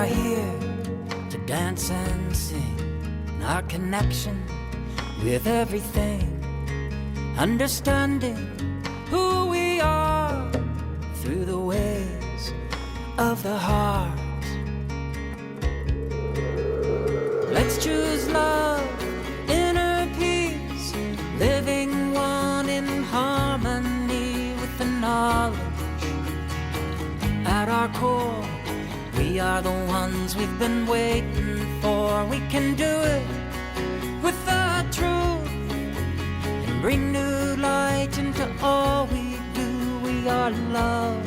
are here to dance and sing in our connection with everything, understanding who we are through the ways of the heart. Let's choose love, inner peace, living one in harmony with the knowledge. At our core, we are the ones we've been waiting for. We can do it with the truth and bring new light into all we do. We are love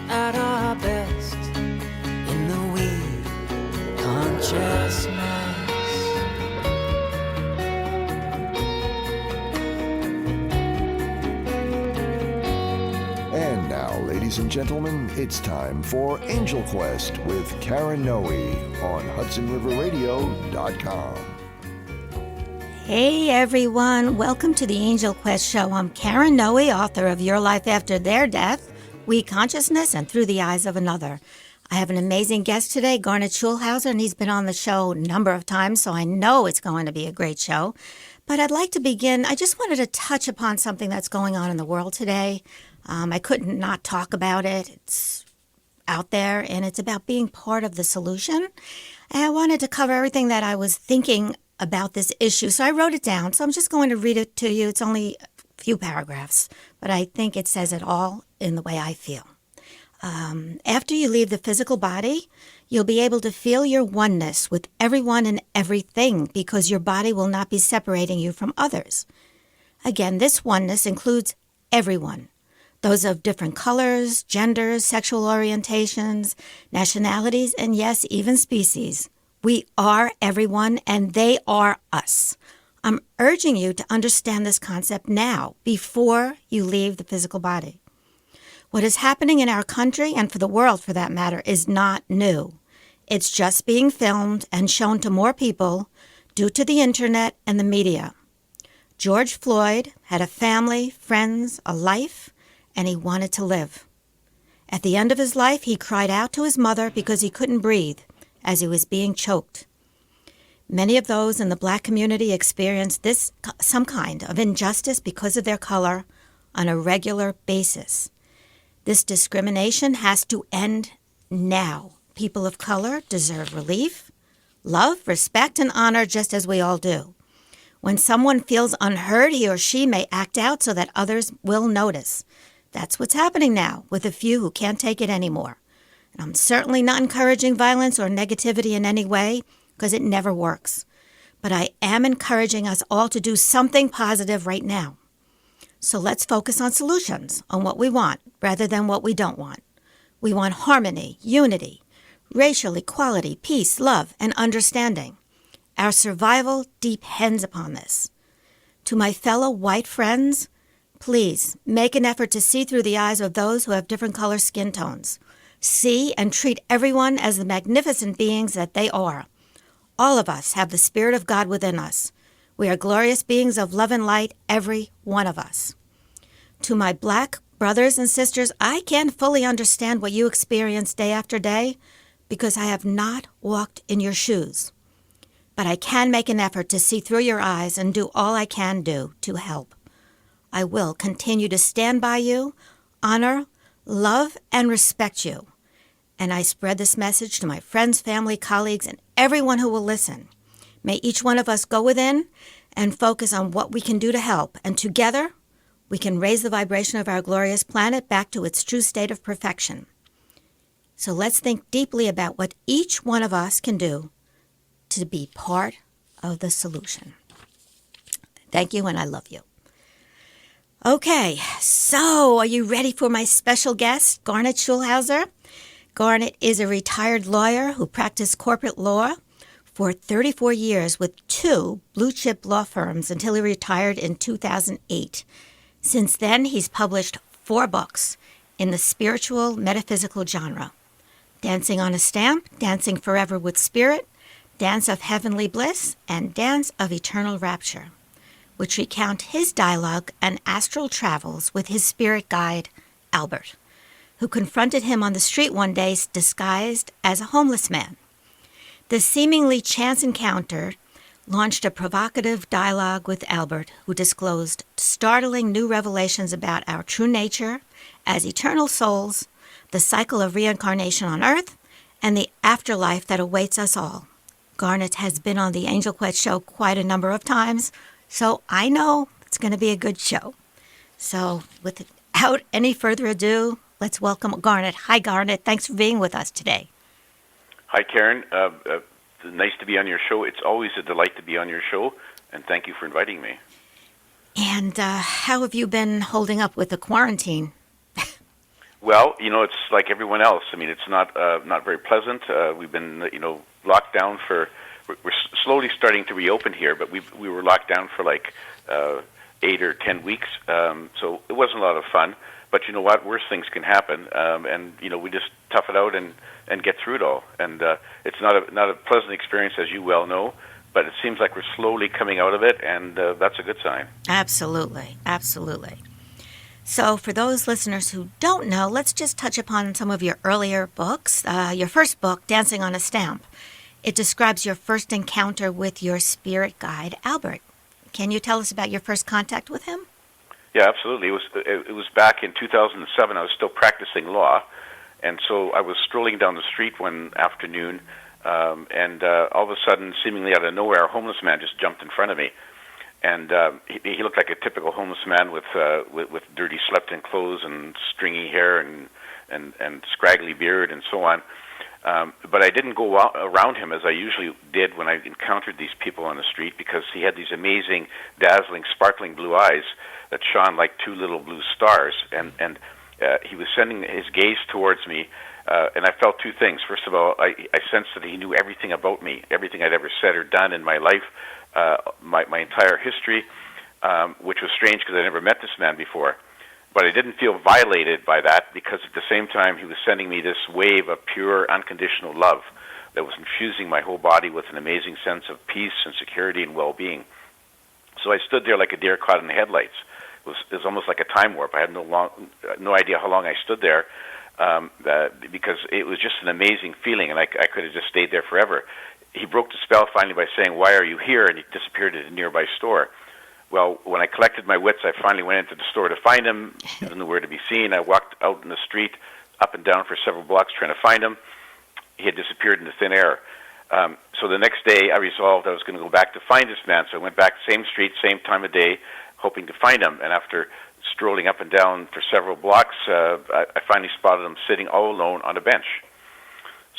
at our best in the we consciousness. And now, ladies and gentlemen, it's time for Angel Quest with Karen Noe on HudsonRiverRadio.com. Hey everyone, welcome to the Angel Quest Show. I'm Karen Noe, author of Your Life After Their Death, We Consciousness, and Through the Eyes of Another. I have an amazing guest today, Garnet Schulhauser, and he's been on the show a number of times, so I know it's going to be a great show. But I'd like to begin, I just wanted to touch upon something that's going on in the world today. I couldn't not talk about it. It's out there, and it's about being part of the solution. And I wanted to cover everything that I was thinking about this issue. So I wrote it down. So I'm just going to read it to you. It's only a few paragraphs, but I think it says it all in the way I feel. After you leave the physical body, you'll be able to feel your oneness with everyone and everything because your body will not be separating you from others. Again, this oneness includes everyone. Those of different colors, genders, sexual orientations, nationalities, and yes, even species. We are everyone, and they are us. I'm urging you to understand this concept now, before you leave the physical body. What is happening in our country, and for the world for that matter, is not new. It's just being filmed and shown to more people due to the internet and the media. George Floyd had a family, friends, a life, and he wanted to live. At the end of his life, he cried out to his mother because he couldn't breathe as he was being choked. Many of those in the Black community experience some kind of injustice because of their color on a regular basis. This discrimination has to end now. People of color deserve relief, love, respect, and honor just as we all do. When someone feels unheard, he or she may act out so that others will notice. That's what's happening now with a few who can't take it anymore. And I'm certainly not encouraging violence or negativity in any way, because it never works. But I am encouraging us all to do something positive right now. So let's focus on solutions, on what we want, rather than what we don't want. We want harmony, unity, racial equality, peace, love, and understanding. Our survival depends upon this. To my fellow white friends, please make an effort to see through the eyes of those who have different color skin tones. See and treat everyone as the magnificent beings that they are. All of us have the Spirit of God within us. We are glorious beings of love and light, every one of us. To my Black brothers and sisters, I can't fully understand what you experience day after day because I have not walked in your shoes. But I can make an effort to see through your eyes and do all I can do to help. I will continue to stand by you, honor, love, and respect you. And I spread this message to my friends, family, colleagues, and everyone who will listen. May each one of us go within and focus on what we can do to help. And together, we can raise the vibration of our glorious planet back to its true state of perfection. So let's think deeply about what each one of us can do to be part of the solution. Thank you, and I love you. Okay, so are you ready for my special guest, Garnet Schulhauser? Garnet is a retired lawyer who practiced corporate law for 34 years with 2 blue-chip law firms until he retired in 2008. Since then, he's published 4 books in the spiritual metaphysical genre: Dancing on a Stamp, Dancing Forever with Spirit, Dance of Heavenly Bliss, and Dance of Eternal Rapture, which recount his dialogue and astral travels with his spirit guide, Albert, who confronted him on the street one day disguised as a homeless man. The seemingly chance encounter launched a provocative dialogue with Albert, who disclosed startling new revelations about our true nature as eternal souls, the cycle of reincarnation on Earth, and the afterlife that awaits us all. Garnet has been on the Angel Quest show quite a number of times, so I know it's going to be a good show. So without any further ado, let's welcome Garnet. Hi, Garnet. Thanks for being with us today. Hi, Karen. Nice to be on your show. It's always a delight to be on your show, and thank you for inviting me. And how have you been holding up with the quarantine? Well, it's like everyone else. I mean, it's not very pleasant. We've been, locked down we're slowly starting to reopen here, but we were locked down for like 8 or 10 weeks. So it wasn't a lot of fun. But you know what? Worse things can happen, and we just tough it out and get through it all. And it's not a pleasant experience, as you well know. But it seems like we're slowly coming out of it, and that's a good sign. Absolutely, absolutely. So for those listeners who don't know, let's just touch upon some of your earlier books. Your first book, Dancing on a Stamp. It describes your first encounter with your spirit guide, Albert. Can you tell us about your first contact with him? Yeah, absolutely. It was back in 2007. I was still practicing law, and so I was strolling down the street one afternoon, and all of a sudden, seemingly out of nowhere, a homeless man just jumped in front of me. And he looked like a typical homeless man with dirty slept-in clothes and stringy hair and scraggly beard and so on. But I didn't go around him as I usually did when I encountered these people on the street, because he had these amazing, dazzling, sparkling blue eyes that shone like two little blue stars. And he was sending his gaze towards me, and I felt two things. First of all, I sensed that he knew everything about me, everything I'd ever said or done in my life, my entire history, which was strange because I never met this man before. But I didn't feel violated by that, because at the same time he was sending me this wave of pure, unconditional love that was infusing my whole body with an amazing sense of peace and security and well-being. So I stood there like a deer caught in the headlights. It was almost like a time warp. I had no idea how long I stood there, because it was just an amazing feeling, and I could have just stayed there forever. He broke the spell finally by saying, "Why are you here?" and he disappeared at a nearby store. Well, when I collected my wits, I finally went into the store to find him. He wasn't nowhere to be seen. I walked out in the street, up and down for several blocks trying to find him. He had disappeared into thin air. So the next day, I resolved I was going to go back to find this man. So I went back, same street, same time of day, hoping to find him. And after strolling up and down for several blocks, I finally spotted him sitting all alone on a bench.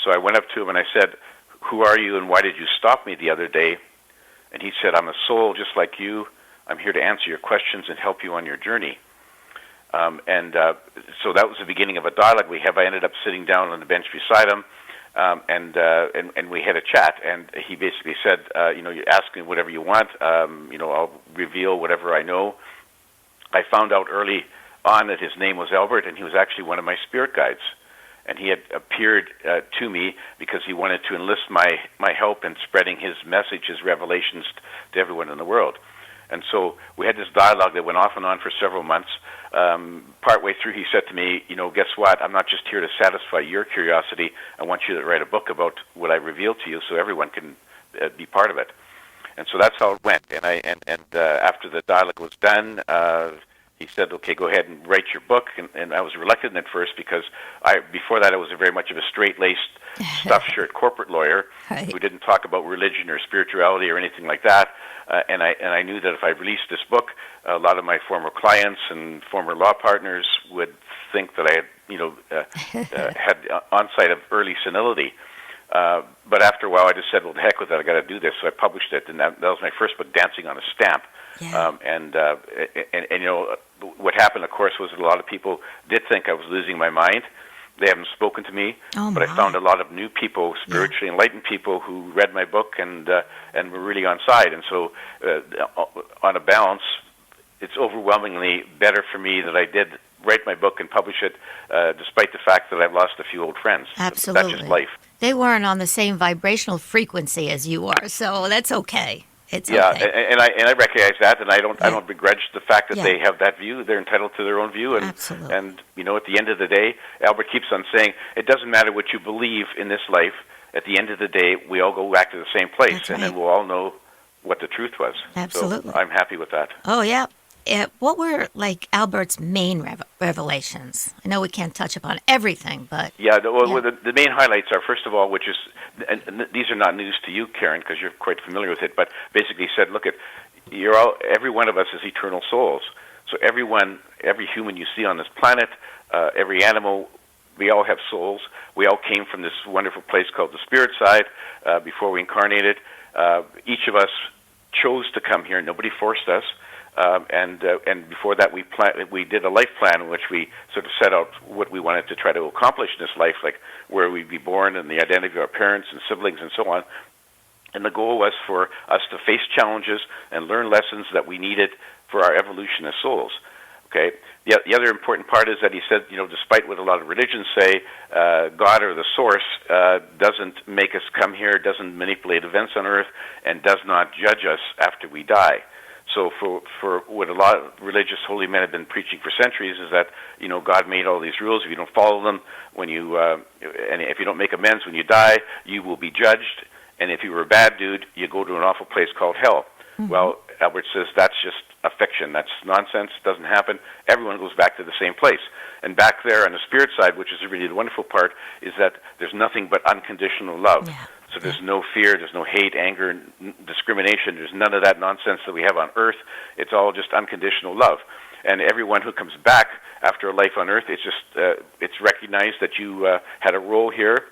So I went up to him and I said, "Who are you and why did you stop me the other day?" And he said, "I'm a soul just like you. I'm here to answer your questions and help you on your journey." So that was the beginning of a dialogue we have. I ended up sitting down on the bench beside him, and we had a chat. And he basically said, "You ask me whatever you want. I'll reveal whatever I know." I found out early on that his name was Albert, and he was actually one of my spirit guides. And he had appeared to me because he wanted to enlist my help in spreading his message, his revelations to everyone in the world. And so we had this dialogue that went off and on for several months. Partway through, he said to me, "Guess what? I'm not just here to satisfy your curiosity. I want you to write a book about what I revealed to you so everyone can be part of it." And so that's how it went. And after the dialogue was done, he said, "Okay, go ahead and write your book." And I was reluctant at first because before that I was very much of a straight-laced, stuffed shirt corporate lawyer who didn't talk about religion or spirituality or anything like that. And I knew that if I released this book, a lot of my former clients and former law partners would think that I had, had onset of early senility. But after a while, I just said, "Well, the heck with that! I got to do this." So I published it, and that was my first book, Dancing on a Stamp. Yeah. And what happened, of course, was that a lot of people did think I was losing my mind. They haven't spoken to me, but I found a lot of new people, spiritually enlightened people, who read my book and were really on side. And so, on a balance, it's overwhelmingly better for me that I did write my book and publish it, despite the fact that I've lost a few old friends. Absolutely. That's just life. They weren't on the same vibrational frequency as you are, so that's okay. It's yeah, okay. and I recognize that, and I don't begrudge the fact that they have that view. They're entitled to their own view, and Absolutely. And at the end of the day, Albert keeps on saying it doesn't matter what you believe in this life. at the end of the day, we all go back to the same place, That's and right. then we'll all know what the truth was. Absolutely. So I'm happy with that. Oh, yeah. What were, like, Albert's main revelations? I know we can't touch upon everything, but... Yeah, the main highlights are, first of all, which is, and these are not news to you, Karen, because you're quite familiar with it, but basically said, look, every one of us is eternal souls. So every human you see on this planet, every animal, we all have souls. We all came from this wonderful place called the spirit side before we incarnated. Each of us chose to come here. Nobody forced us. And before that, we did a life plan in which we sort of set out what we wanted to try to accomplish in this life, like where we'd be born and the identity of our parents and siblings and so on. And the goal was for us to face challenges and learn lessons that we needed for our evolution as souls. Okay. The other important part is that he said, despite what a lot of religions say, God or the source doesn't make us come here, doesn't manipulate events on Earth, and does not judge us after we die. So for what a lot of religious holy men have been preaching for centuries is that, God made all these rules. If you don't follow them, and if you don't make amends when you die, you will be judged. And if you were a bad dude, you go to an awful place called hell. Mm-hmm. Well, Albert says that's just a fiction. That's nonsense. It doesn't happen. Everyone goes back to the same place. And back there on the spirit side, which is really the wonderful part, is that there's nothing but unconditional love. Yeah. So there's no fear, there's no hate, anger, discrimination. There's none of that nonsense that we have on Earth. It's all just unconditional love. And everyone who comes back after a life on Earth, it's just it's recognized that you had a role here.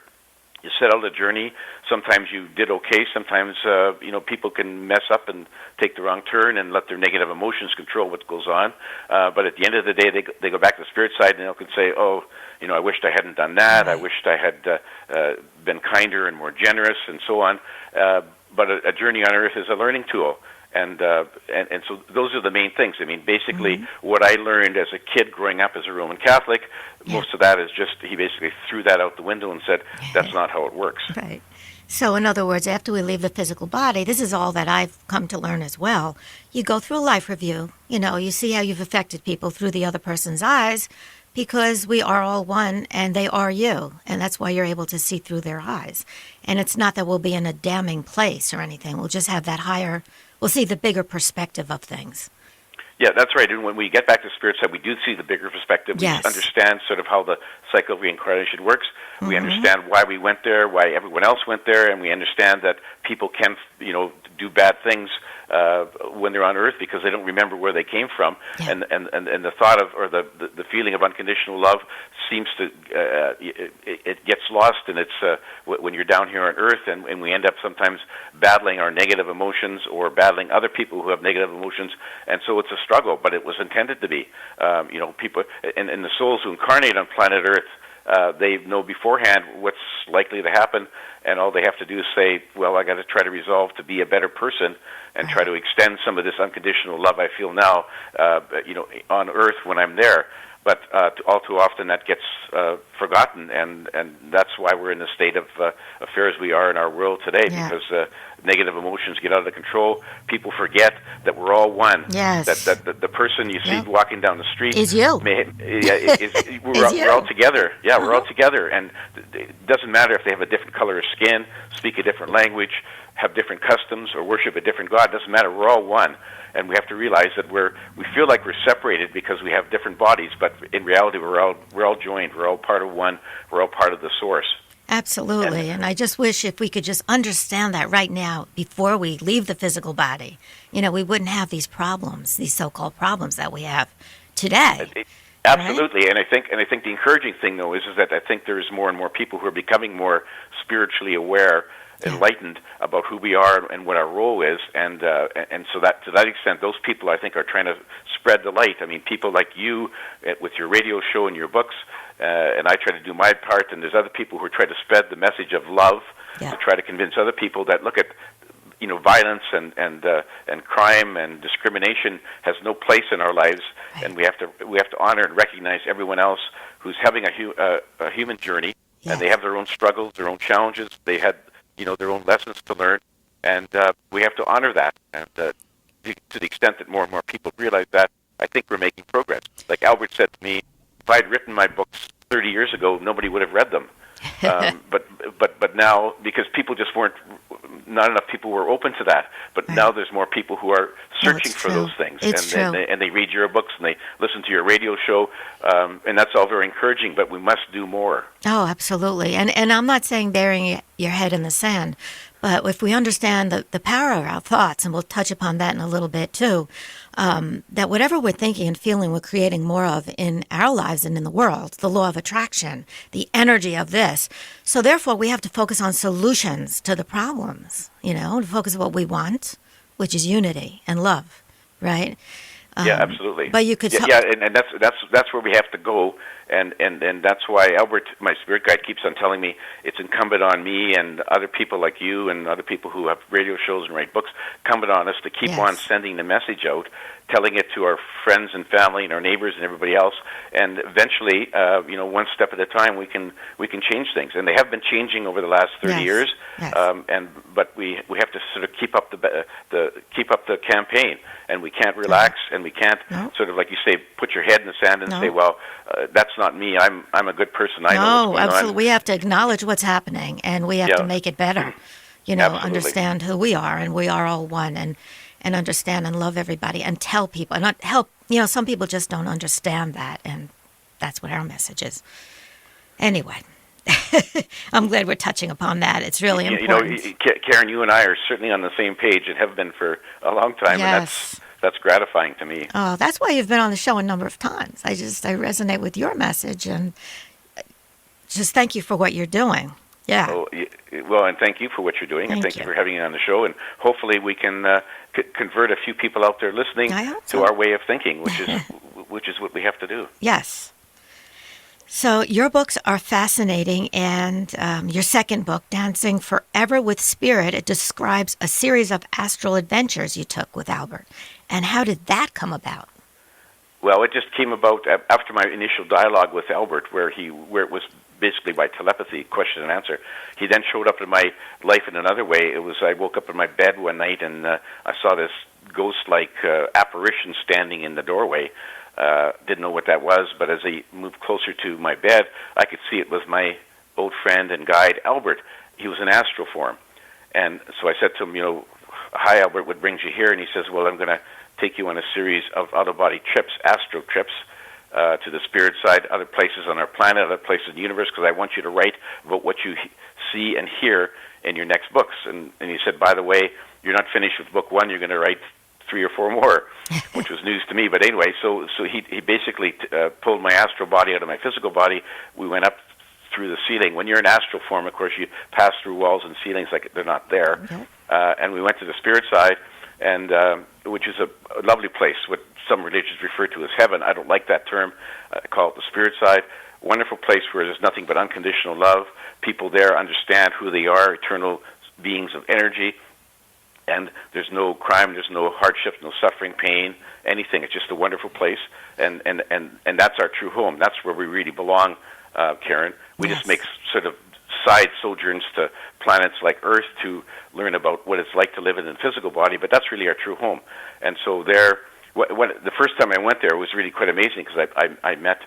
You set out a journey. Sometimes you did okay. Sometimes people can mess up and take the wrong turn and let their negative emotions control what goes on. But at the end of the day, they go back to the spirit side and they can say, "Oh, I wished I hadn't done that. I wished I had been kinder and more generous, and so on." But a journey on Earth is a learning tool. And so those are the main things. I mean, basically, what I learned as a kid growing up as a Roman Catholic, most of that is just, he basically threw that out the window and said, that's not how it works. Right. So in other words, after we leave the physical body, this is all that I've come to learn as well. You go through a life review. You see how you've affected people through the other person's eyes, because we are all one and they are you. And that's why you're able to see through their eyes. And it's not that we'll be in a damning place or anything. We'll just have that higher... We'll see the bigger perspective of things. Yeah, that's right. And when we get back to spirit side, we do see the bigger perspective. We understand sort of how the cycle of reincarnation works. Mm-hmm. We understand why we went there, why everyone else went there, and we understand that people can, do bad things when they're on Earth because they don't remember where they came from. Yeah. And the thought of, or the feeling of unconditional love seems to, it gets lost, and it's when you're down here on Earth, and we end up sometimes battling our negative emotions or battling other people who have negative emotions, and so it's a struggle, but it was intended to be. People, and the souls who incarnate on planet Earth, they know beforehand what's likely to happen, and all they have to do is say, well, I got to try to resolve to be a better person and try to extend some of this unconditional love I feel now, on Earth when I'm there. But all too often that gets forgotten, and that's why we're in the state of affairs we are in our world today, because negative emotions get out of control. People forget that we're all one. Yes. That the person you see walking down the street is you. We're all together. Yeah, we're all together, and it doesn't matter if they have a different color of skin, speak a different language, have different customs, or worship a different God. It doesn't matter. We're all one. And we have to realize that we feel like we're separated because we have different bodies, but in reality we're all joined. We're all part of one. We're all part of the source. Absolutely. And I just wish if we could just understand that right now before we leave the physical body, we wouldn't have these problems, these so-called problems that we have today. Absolutely. Right? And I think the encouraging thing though is that I think there's more and more people who are becoming more spiritually aware, enlightened about who we are and what our role is, and so that to that extent, those people I think are trying to spread the light. I mean, people like you with your radio show and your books, and I try to do my part. And there's other people who are trying to spread the message of love to try to convince other people that look at violence and crime and discrimination has no place in our lives, and we have to honor and recognize everyone else who's having a human journey, and they have their own struggles, their own challenges. They had their own lessons to learn, and we have to honor that. And to the extent that more and more people realize that, I think we're making progress. Like Albert said to me, if I'd written my books 30 years ago, nobody would have read them. But now, because people just weren't, not enough people were open to that. But Right. now there's more people who are searching for true. those things, It's and true. they read your books and they listen to your radio show, and that's all very encouraging. But we must do more. Oh, absolutely. And I'm not saying burying your head in the sand, but if we understand the power of our thoughts, and we'll touch upon that in a little bit too, that whatever we're thinking and feeling, we're creating more of in our lives and in the world, the law of attraction, the energy of this. So therefore, we have to focus on solutions to the problems, to focus on what we want, which is unity and love, right? Yeah, absolutely. But you could and that's where we have to go, and that's why Albert, my spirit guide, keeps on telling me it's incumbent on me and other people like you and other people who have radio shows and write books, incumbent on us to keep Yes. on sending the message out, telling it to our friends and family and our neighbors and everybody else, and eventually, one step at a time, we can change things, and they have been changing over the last 30 Yes. years, Yes. but we have to sort of keep up the campaign, and we can't relax, and we can't sort of, like you say, put your head in the sand and say, well, that's not me. I'm a good person. I know what's going absolutely. on. We have to acknowledge what's happening, and we have to make it better. Absolutely. Understand who we are, and we are all one, and understand and love everybody, and tell people, and not help. Some people just don't understand that, and that's what our message is. Anyway, I'm glad we're touching upon that. It's really important. Karen, you and I are certainly on the same page and have been for a long time, Yes. and that's gratifying to me. Oh, that's why you've been on the show a number of times. I resonate with your message, and just thank you for what you're doing. Yeah. Oh, well, and thank you for what you're doing, and thank you for having me on the show. And hopefully, we can convert a few people out there listening to our way of thinking, which is what we have to do. Yes. So your books are fascinating, and your second book, Dancing Forever with Spirit, it describes a series of astral adventures you took with Albert. And how did that come about? Well, it just came about after my initial dialogue with Albert, where it was basically by telepathy, question and answer. He then showed up in my life in another way. I woke up in my bed one night, and I saw this ghost-like apparition standing in the doorway. Didn't know what that was, but as I moved closer to my bed, I could see it was my old friend and guide, Albert. He was in astral form. And so I said to him, hi, Albert, what brings you here? And he says, well, I'm going to take you on a series of out-of-body trips, astral trips, to the spirit side, other places on our planet, other places in the universe, because I want you to write about what you see and hear in your next books. And he said, by the way, you're not finished with book one, you're going to write 3 or 4 more, which was news to me. But anyway, so he basically pulled my astral body out of my physical body. We went up through the ceiling. When you're in astral form, of course, you pass through walls and ceilings like they're not there. Okay. And we went to the spirit side, and which is a lovely place, what some religions refer to as heaven. I don't like that term. I call it the spirit side. Wonderful place where there's nothing but unconditional love. People there understand who they are, eternal beings of energy. And there's no crime, there's no hardship, no suffering, pain, anything. It's just a wonderful place, and that's our true home. That's where we really belong, Karen. We just make sort of side sojourns to planets like Earth to learn about what it's like to live in a physical body, but that's really our true home. And so there, the first time I went there was really quite amazing, because I met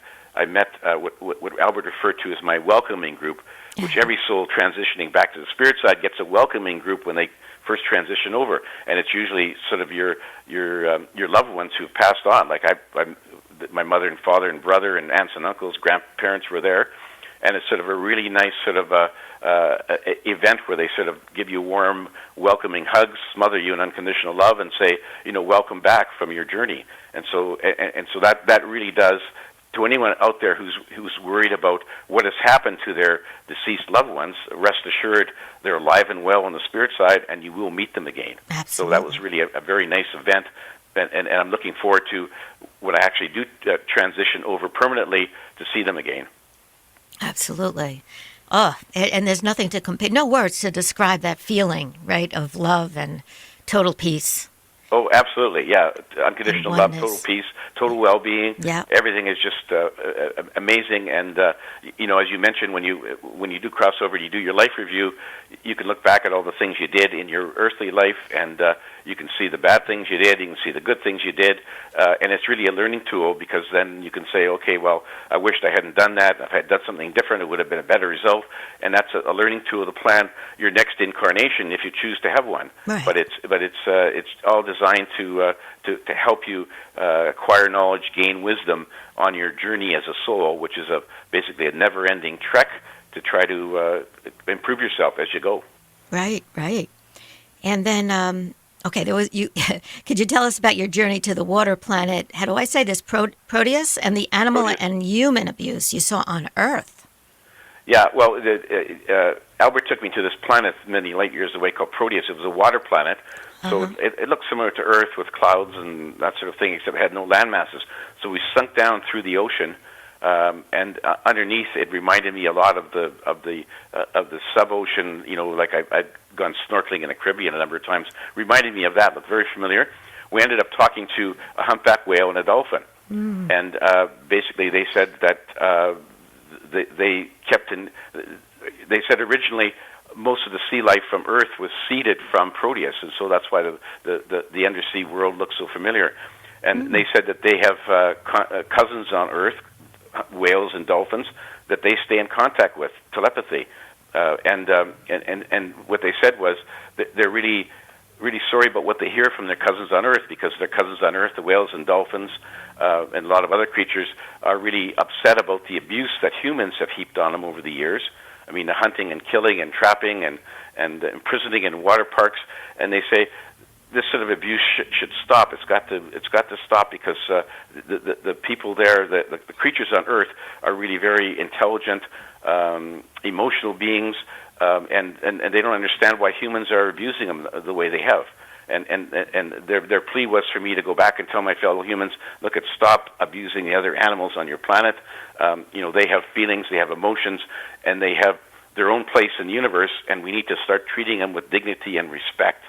what Albert referred to as my welcoming group, which every soul transitioning back to the spirit side gets a welcoming group when they first transition over, and it's usually sort of your loved ones who've passed on. Like my mother and father and brother and aunts and uncles, grandparents were there, and it's sort of a really nice sort of event where they sort of give you warm, welcoming hugs, smother you in unconditional love, and say, welcome back from your journey. And so that really does. To anyone out there who's worried about what has happened to their deceased loved ones, rest assured they're alive and well on the spirit side, and you will meet them again. Absolutely. So that was really a very nice event, and I'm looking forward to when I actually do transition over permanently to see them again. Absolutely. Oh, and there's nothing to compare, no words to describe that feeling, right, of love and total peace. Oh, absolutely, yeah. Unconditional love, total peace, total well-being. Yeah. Everything is just amazing. And as you mentioned, when you do crossover, you do your life review. You can look back at all the things you did in your earthly life, and You can see the bad things you did. You can see the good things you did. And it's really a learning tool, because then you can say, okay, well, I wished I hadn't done that. If I had done something different, it would have been a better result. And that's a learning tool to plan your next incarnation if you choose to have one. Right. But it's all designed to help you acquire knowledge, gain wisdom on your journey as a soul, which is basically a never-ending trek to try to improve yourself as you go. Right. And then, okay, there was you. Could you tell us about your journey to the water planet? How do I say this? Proteus, and the animal Proteus. and human abuse you saw on Earth. Yeah, well, Albert took me to this planet many light years away called Proteus. It was a water planet, so it looked similar to Earth with clouds and that sort of thing, except it had no land masses. So we sunk down through the ocean, and underneath it reminded me a lot of the sub-ocean. You know, like I've gone snorkeling in the Caribbean a number of times. Reminded me of that. Looked very familiar. We ended up talking to a humpback whale and a dolphin, and basically they said that. They kept in. They said originally most of the sea life from Earth was seeded from Proteus, and so that's why the undersea world looks so familiar. And they said that they have cousins on Earth, whales and dolphins, that they stay in contact with telepathy. And what they said was that they're really sorry about what they hear from their cousins on Earth, because their cousins on Earth, the whales and dolphins, and a lot of other creatures, are really upset about the abuse that humans have heaped on them over the years. I mean, the hunting and killing and trapping and imprisoning in water parks. And they say this sort of abuse should stop. It's got to stop, because the people there, the creatures on Earth, are really very intelligent, emotional beings. And they don't understand why humans are abusing them the way they have. And their plea was for me to go back and tell my fellow humans, look, stop abusing the other animals on your planet. They have feelings, they have emotions, and they have their own place in the universe, and we need to start treating them with dignity and respect.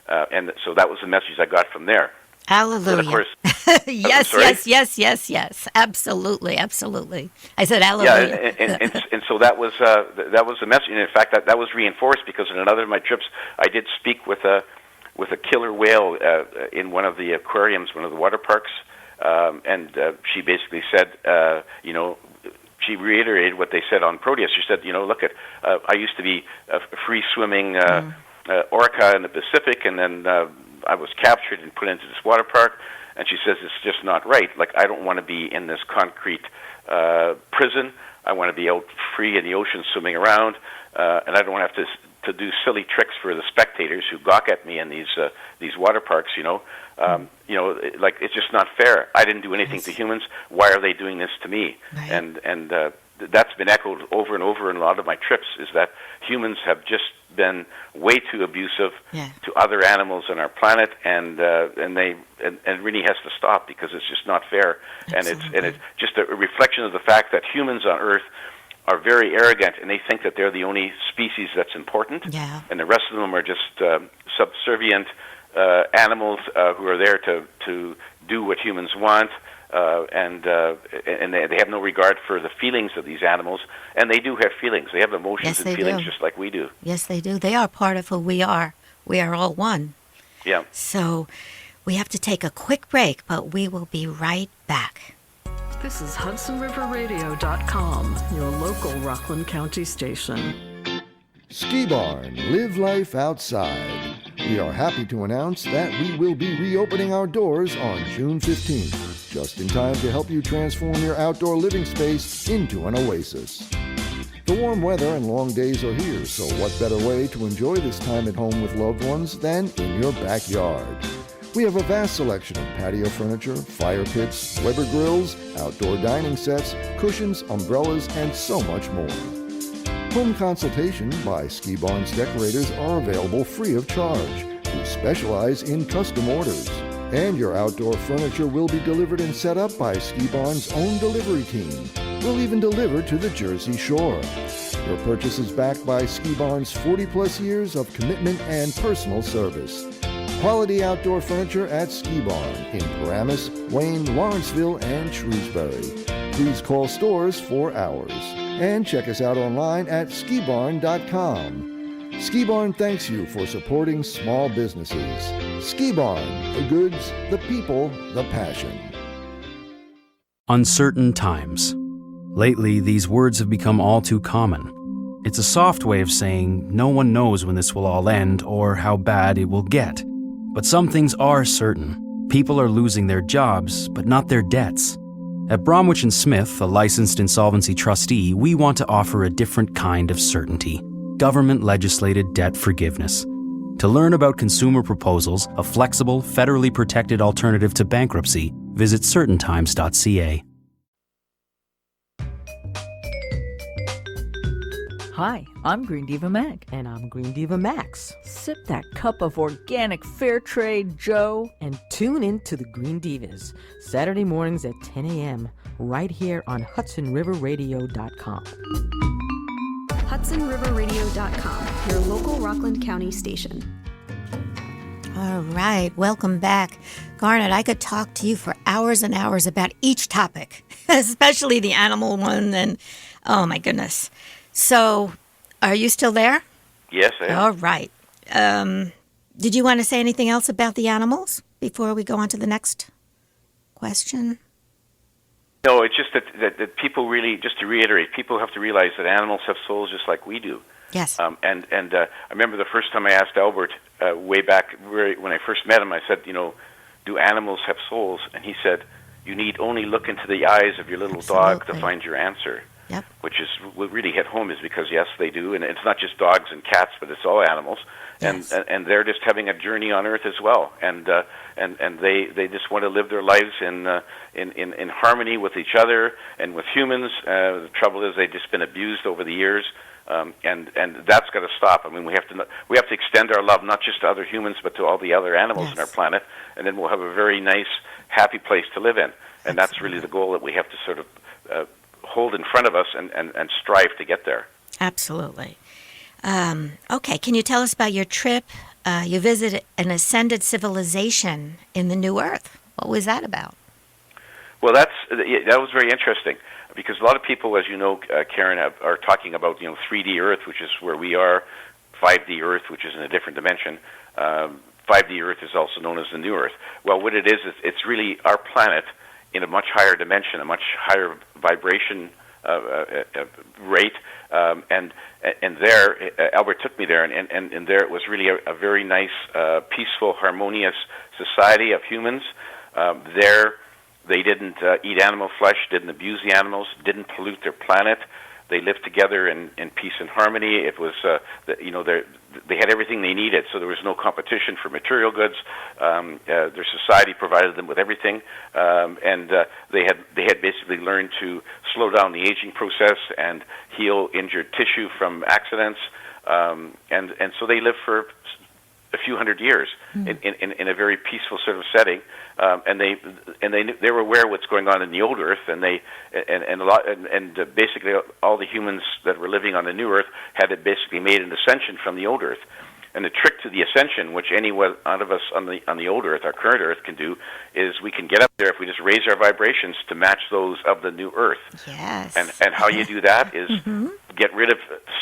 And so that was the message I got from there. Hallelujah. And of course, yes. Absolutely. I said hallelujah. Yeah, and so that was the message. And in fact, that was reinforced, because in another of my trips, I did speak with a killer whale in one of the aquariums, one of the water parks, and she basically said, she reiterated what they said on Proteus. She said, look, I used to be a free swimming orca in the Pacific, and then I was captured and put into this water park. And she says, it's just not right. Like, I don't want to be in this concrete prison. I want to be out free in the ocean swimming around, and I don't want to have to do silly tricks for the spectators who gawk at me in these water parks. Like, it's just not fair. I didn't do anything to humans. Why are they doing this to me? Right. And that's been echoed over and over in a lot of my trips, is that humans have just been way too abusive to other animals on our planet, and it really has to stop, because it's just not fair. Absolutely. And it's just a reflection of the fact that humans on Earth are very arrogant, and they think that they're the only species that's important, and the rest of them are just subservient animals who are there to do what humans want. And they have no regard for the feelings of these animals, and they do have feelings. They have emotions and feelings just like we do. Yes, they do. They are part of who we are. We are all one. Yeah. So we have to take a quick break, but we will be right back. This is HudsonRiverRadio.com, your local Rockland County station. Ski Barn, live life outside. We are happy to announce that we will be reopening our doors on June 15th, just in time to help you transform your outdoor living space into an oasis. The warm weather and long days are here, so what better way to enjoy this time at home with loved ones than in your backyard? We have a vast selection of patio furniture, fire pits, Weber grills, outdoor dining sets, cushions, umbrellas, and so much more. Home consultation by Ski Barn's decorators are available free of charge. We specialize in custom orders. And your outdoor furniture will be delivered and set up by Ski Barn's own delivery team. We'll even deliver to the Jersey Shore. Your purchase is backed by Ski Barn's 40-plus years of commitment and personal service. Quality outdoor furniture at Ski Barn in Paramus, Wayne, Lawrenceville, and Shrewsbury. Please call stores for hours. And check us out online at skibarn.com. Ski Barn thanks you for supporting small businesses. Ski Barn, the goods, the people, the passion. Uncertain times. Lately, these words have become all too common. It's a soft way of saying no one knows when this will all end or how bad it will get. But some things are certain. People are losing their jobs, but not their debts. At Bromwich & Smith, a licensed insolvency trustee, we want to offer a different kind of certainty: government-legislated debt forgiveness. To learn about consumer proposals, a flexible, federally protected alternative to bankruptcy, visit certaintimes.ca. Hi, I'm Green Diva Mag. And I'm Green Diva Max. Sip that cup of organic fair trade, Joe. And tune in to the Green Divas, Saturday mornings at 10 a.m., right here on HudsonRiverRadio.com. HudsonRiverRadio.com, your local Rockland County station. All right, welcome back. Garnet, I could talk to you for hours and hours about each topic, especially the animal one, and oh my goodness. So, are you still there? Yes, I am. All right. Did you want to say anything else about the animals before we go on to the next question? No, it's just that people really, just to reiterate, people have to realize that animals have souls just like we do. Yes. And I remember the first time I asked Albert way back when I first met him, I said, do animals have souls? And he said, you need only look into the eyes of your little dog to find your answer. Yep. Which is what really hit home, is because yes, they do, and it's not just dogs and cats, but it's all animals, Yes. and they're just having a journey on Earth as well, and they just want to live their lives in harmony with each other and with humans. The trouble is they've just been abused over the years, and that's got to stop. I mean, we have to extend our love not just to other humans, but to all the other animals on our planet, and then we'll have a very nice, happy place to live in, and that's really the goal that we have to sort of hold in front of us and strive to get there. Absolutely. Okay, can you tell us about your trip? You visited an ascended civilization in the New Earth. What was that about? Well, that was very interesting, because a lot of people, as you know, Karen, are talking about 3D Earth, which is where we are, 5D Earth, which is in a different dimension. 5D Earth is also known as the New Earth. Well, what it is it's really our planet in a much higher dimension, a much higher vibration rate, and there Albert took me there, and there it was really a very nice, peaceful, harmonious society of humans. There they didn't eat animal flesh, didn't abuse the animals, didn't pollute their planet. They lived together in peace and harmony. It was, they had everything they needed, so there was no competition for material goods. Their society provided them with everything, and they had basically learned to slow down the aging process and heal injured tissue from accidents, and so they lived for a few hundred years in a very peaceful sort of setting, and they were aware of what's going on in the old Earth, and basically all the humans that were living on the new Earth had basically made an ascension from the old Earth. And the trick to the ascension, which any one of us on the old Earth, our current Earth, can do, is we can get up there if we just raise our vibrations to match those of the new Earth. Yes. And how you do that is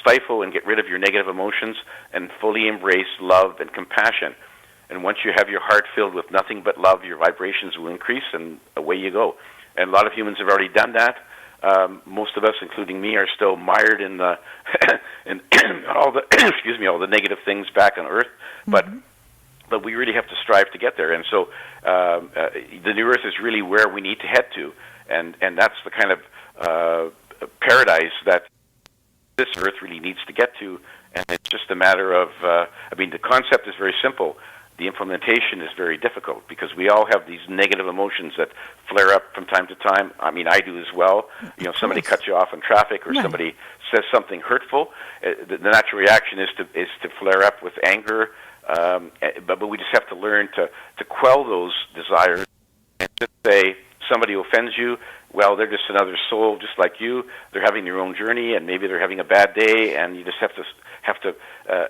stifle and get rid of your negative emotions and fully embrace love and compassion. And once you have your heart filled with nothing but love, your vibrations will increase, and away you go. And a lot of humans have already done that. Most of us, including me, are still mired in the in all the all the negative things back on Earth. But we really have to strive to get there. And so the new Earth is really where we need to head to, and that's the kind of paradise that this Earth really needs to get to. And it's just a matter of the concept is very simple. The implementation is very difficult, because we all have these negative emotions that flare up from time to time. I mean, I do as well. Somebody cuts you off in traffic, or somebody says something hurtful. The natural reaction is to flare up with anger. But we just have to learn to quell those desires and just say, somebody offends you, well, they're just another soul just like you. They're having their own journey, and maybe they're having a bad day, and you just have to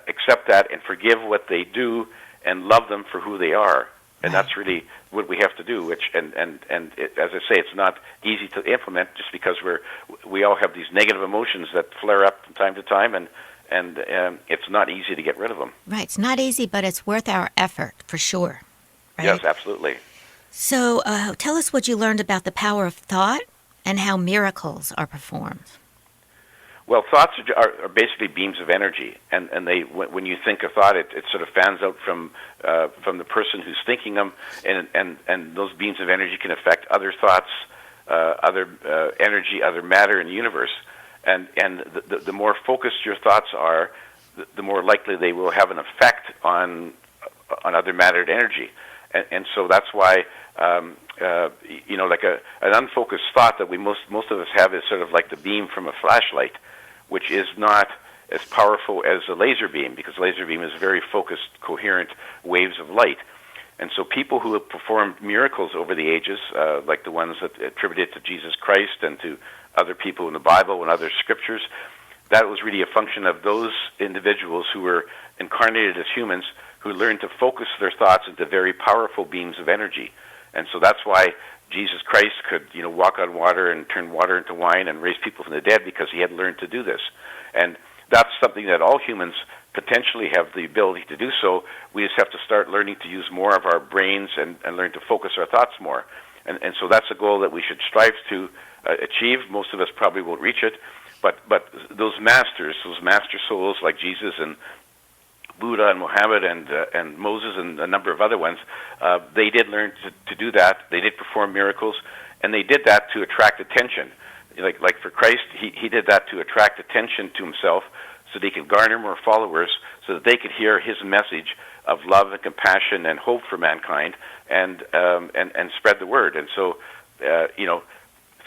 accept that and forgive what they do and love them for who they are. And that's really what we have to do. As I say, it's not easy to implement, just because we all have these negative emotions that flare up from time to time, and and it's not easy to get rid of them. Right. It's not easy, but it's worth our effort for sure. Right? Yes, absolutely. So tell us what you learned about the power of thought and how miracles are performed. Well, thoughts are basically beams of energy, and they when you think a thought, it sort of fans out from the person who's thinking them, and those beams of energy can affect other thoughts, other energy, other matter in the universe, and the more focused your thoughts are, the more likely they will have an effect on other matter and energy, and so that's why like an unfocused thought that most of us have is sort of like the beam from a flashlight, which is not as powerful as a laser beam, because laser beam is very focused, coherent waves of light. And so people who have performed miracles over the ages, like the ones that attributed to Jesus Christ and to other people in the Bible and other scriptures, that was really a function of those individuals who were incarnated as humans who learned to focus their thoughts into very powerful beams of energy. And so that's why Jesus Christ could, walk on water and turn water into wine and raise people from the dead, because he had learned to do this. And that's something that all humans potentially have the ability to do so. We just have to start learning to use more of our brains and learn to focus our thoughts more. And so that's a goal that we should strive to achieve. Most of us probably won't reach it, but those master souls like Jesus and Buddha and Mohammed and Moses and a number of other ones, they did learn to do that. They did perform miracles, and they did that to attract attention. Like for Christ, he did that to attract attention to himself, so that he could garner more followers, so that they could hear his message of love and compassion and hope for mankind, and spread the word. And so,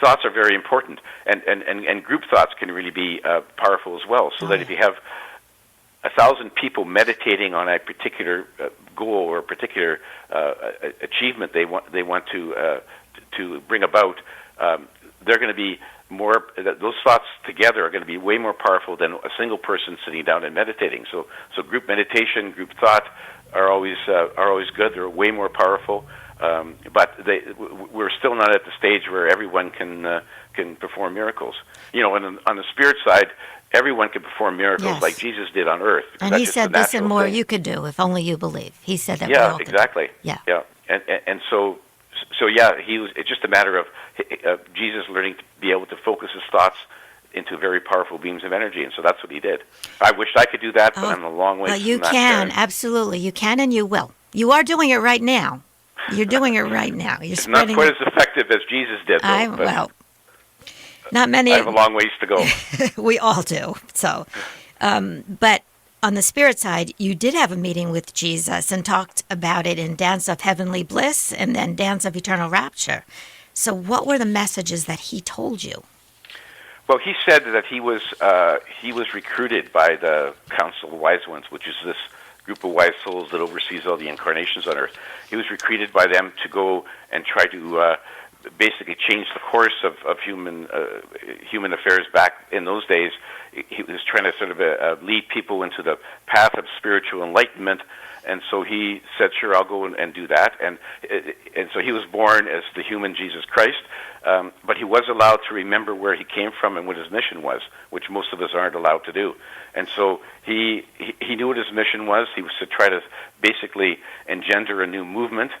thoughts are very important, and group thoughts can really be powerful as well. So that if you have 1,000 people meditating on a particular goal or a particular achievement they want to bring about, they're going to be more. Those thoughts together are going to be way more powerful than a single person sitting down and meditating. So group meditation, group thought are always good. They're way more powerful, but we're still not at the stage where everyone can perform miracles. And on the spirit side, everyone can perform miracles like Jesus did on earth. And he said this and more you could do if only you believe. He said that. Yeah, exactly. Yeah. And so it's just a matter of Jesus learning to be able to focus his thoughts into very powerful beams of energy, and so that's what he did. I wish I could do that, but I'm a long way from that. You can, absolutely. You can, and you will. You are doing it right now. You're doing it right now. It's not quite as effective as Jesus did, though. Not many. I have a long ways to go. We all do. So, but on the spirit side, you did have a meeting with Jesus and talked about it in Dance of Heavenly Bliss and then Dance of Eternal Rapture. So what were the messages that he told you? Well, he said that he was recruited by the Council of Wise Ones, which is this group of wise souls that oversees all the incarnations on Earth. He was recruited by them to go and try to basically change the course of human affairs back in those days. He was trying to sort of lead people into the path of spiritual enlightenment, and so he said, "Sure, I'll go and do that." And so he was born as the human Jesus Christ, but he was allowed to remember where he came from and what his mission was, which most of us aren't allowed to do. And so he knew what his mission was. He was to try to basically engender a new movement,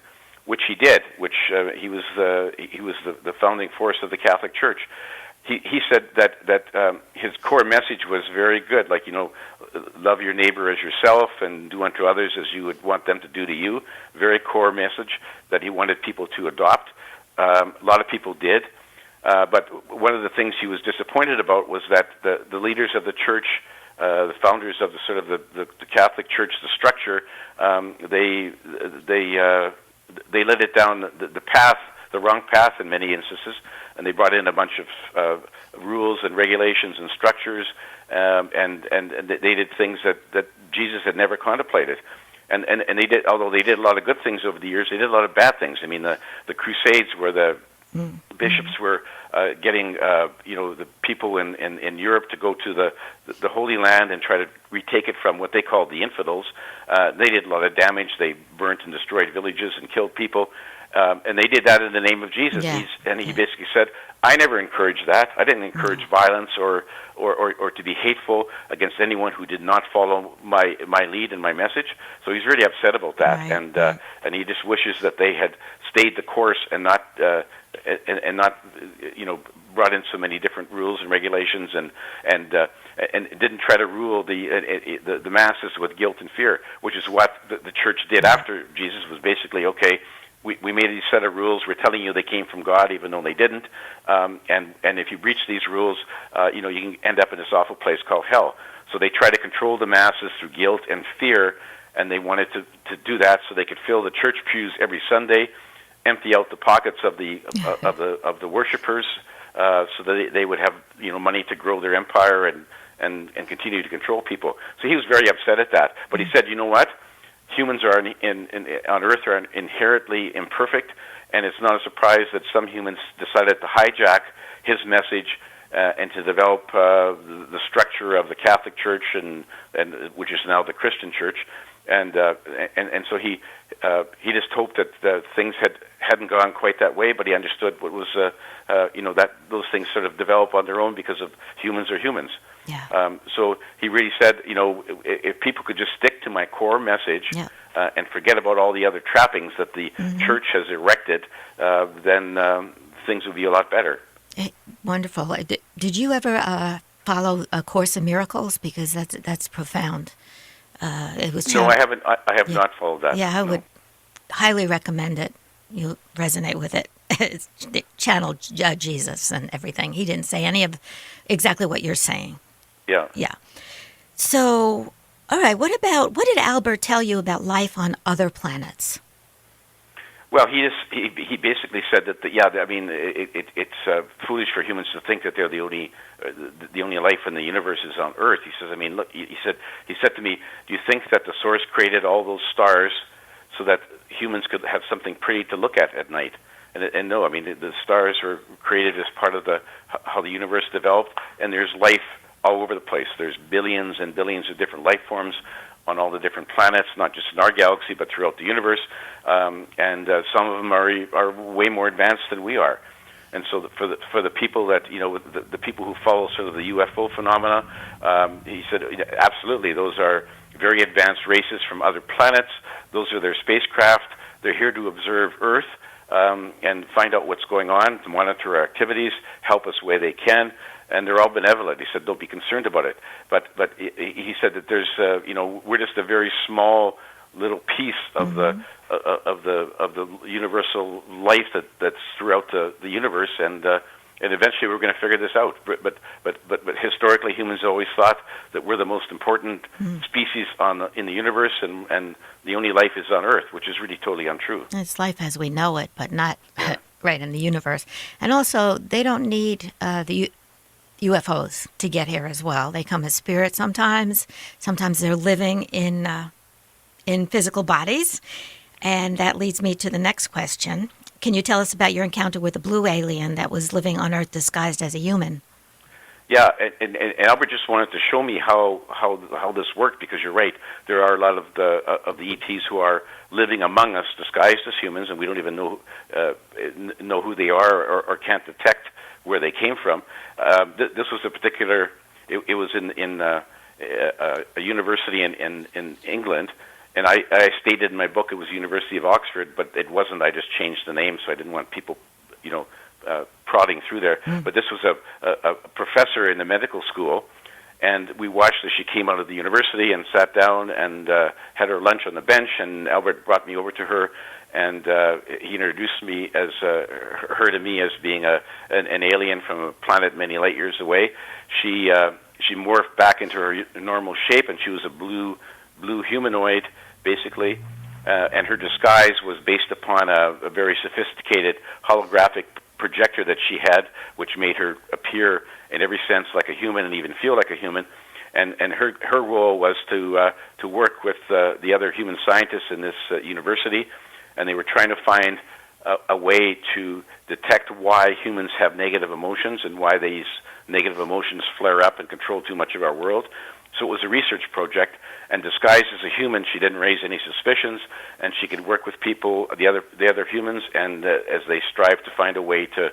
which he did. Which he was the founding force of the Catholic Church. He said that his core message was very good, like, love your neighbor as yourself and do unto others as you would want them to do to you. Very core message that he wanted people to adopt. A lot of people did, but one of the things he was disappointed about was that the leaders of the church, the founders of the Catholic Church, the structure, they led it down the path, the wrong path in many instances, and they brought in a bunch of rules and regulations and structures, and they did things that Jesus had never contemplated. And they did, although they did a lot of good things over the years, they did a lot of bad things. I mean, the Crusades, where the bishops were getting the people in Europe to go to the Holy Land and try to retake it from what they called the infidels. They did a lot of damage. They burnt and destroyed villages and killed people. And they did that in the name of Jesus. Yeah. He basically said, I never encouraged that. I didn't encourage violence or to be hateful against anyone who did not follow my lead and my message. So he's really upset about that, Right. And he just wishes that they had stayed the course and not brought in so many different rules and regulations and didn't try to rule the masses with guilt and fear, which is what the church did after Jesus. Was basically, okay, we made these set of rules. We're telling you they came from God, even though they didn't. And if you breach these rules, you can end up in this awful place called hell. So they try to control the masses through guilt and fear, and they wanted to do that so they could fill the church pews every Sunday, empty out the pockets of the worshipers, so that they would have money to grow their empire and continue to control people. So he was very upset at that. But he said, you know what? Humans are on Earth are inherently imperfect, and it's not a surprise that some humans decided to hijack his message and to develop the structure of the Catholic Church and which is now the Christian Church, and so he just hoped that things hadn't gone quite that way, but he understood what was that those things sort of develop on their own because of humans are humans. Yeah. So he really said, if people could just stick to my core message and forget about all the other trappings that the church has erected, then things would be a lot better. Wonderful. Did you ever follow A Course in Miracles? Because that's profound. It was no, I haven't. I have not followed that. Yeah, I would highly recommend it. You'll resonate with it. It's channeled Jesus and everything. He didn't say any of exactly what you're saying. Yeah. Yeah. So, all right. What did Albert tell you about life on other planets? Well, he basically said that it's foolish for humans to think that they're the only life in the universe is on Earth. He says, look, he said to me, do you think that the Source created all those stars so that humans could have something pretty to look at night? And no, the stars were created as part of how the universe developed, and there's life all over the place. There's billions and billions of different life forms on all the different planets, not just in our galaxy, but throughout the universe. And some of them are way more advanced than we are. And so for the people that the people who follow sort of the UFO phenomena, he said absolutely, those are very advanced races from other planets. Those are their spacecraft. They're here to observe Earth and find out what's going on, to monitor our activities, help us where they can. And they're all benevolent. He said, don't be concerned about it. But he said that there's, we're just a very small little piece of the universal life that's throughout the universe, and eventually we're going to figure this out. But historically, humans always thought that we're the most important species in the universe, and the only life is on Earth, which is really totally untrue. It's life as we know it, but not right in the universe. And also, they don't need the UFOs to get here as well. They come as spirits sometimes. Sometimes they're living in physical bodies. And that leads me to the next question. Can you tell us about your encounter with a blue alien that was living on Earth disguised as a human? Yeah, and Albert just wanted to show me how this worked, because you're right. There are a lot of the ETs who are living among us disguised as humans, and we don't even know who they are or can't detect where they came from. This was a particular. It was in a university in England, and I stated in my book it was University of Oxford, but it wasn't. I just changed the name, so I didn't want people, prodding through there. But this was a professor in the medical school, and we watched as she came out of the university and sat down and had her lunch on the bench. And Albert brought me over to her, and he introduced me as her to me as being an alien from a planet many light years away. She morphed back into her normal shape, and she was a blue humanoid, basically. And her disguise was based upon a very sophisticated holographic projector that she had, which made her appear in every sense like a human and even feel like a human. And her role was to work with the other human scientists in this university, and they were trying to find a way to detect why humans have negative emotions and why these negative emotions flare up and control too much of our world. So it was a research project, and disguised as a human, she didn't raise any suspicions, and she could work with people, the other humans, and as they strive to find a way to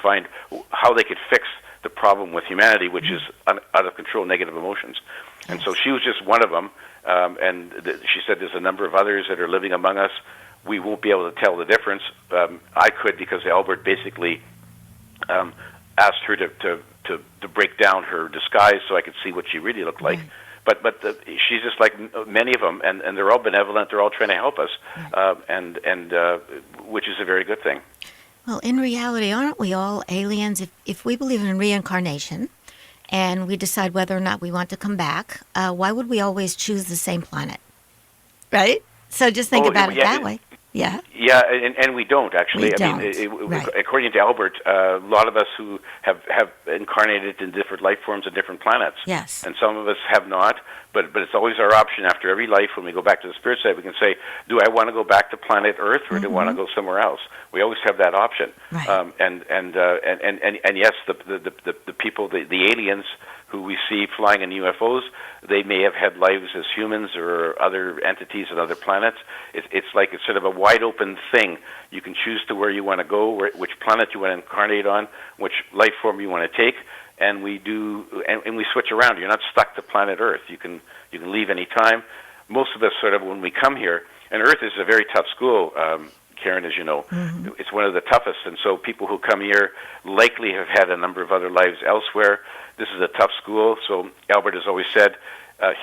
find how they could fix the problem with humanity, which is out of control negative emotions. And so she was just one of them, and she said there's a number of others that are living among us. We won't be able to tell the difference. I could, because Albert basically asked her to break down her disguise so I could see what she really looked like. But she's just like many of them, and they're all benevolent. They're all trying to help us, and which is a very good thing. Well, in reality, aren't we all aliens? If we believe in reincarnation and we decide whether or not we want to come back, why would we always choose the same planet? Right? So just think about it that way. Yeah. Yeah, and we don't actually. We don't. Right. According to Albert, a lot of us who have incarnated in different life forms on different planets. Yes. And some of us have not, but it's always our option after every life when we go back to the spirit side. We can say, do I want to go back to planet Earth or do I want to go somewhere else? We always have that option. Right. And yes, the people, the aliens who we see flying in UFOs, they may have had lives as humans or other entities on other planets. It's like it's sort of a wide open thing. You can choose to where you want to go, which planet you want to incarnate on, which life form you want to take, and we do, and we switch around. You're not stuck to planet Earth. You can leave any time. Most of us sort of, when we come here, and Earth is a very tough school, Karen, as you know. It's one of the toughest, and so people who come here likely have had a number of other lives elsewhere. This is a tough school, so Albert has always said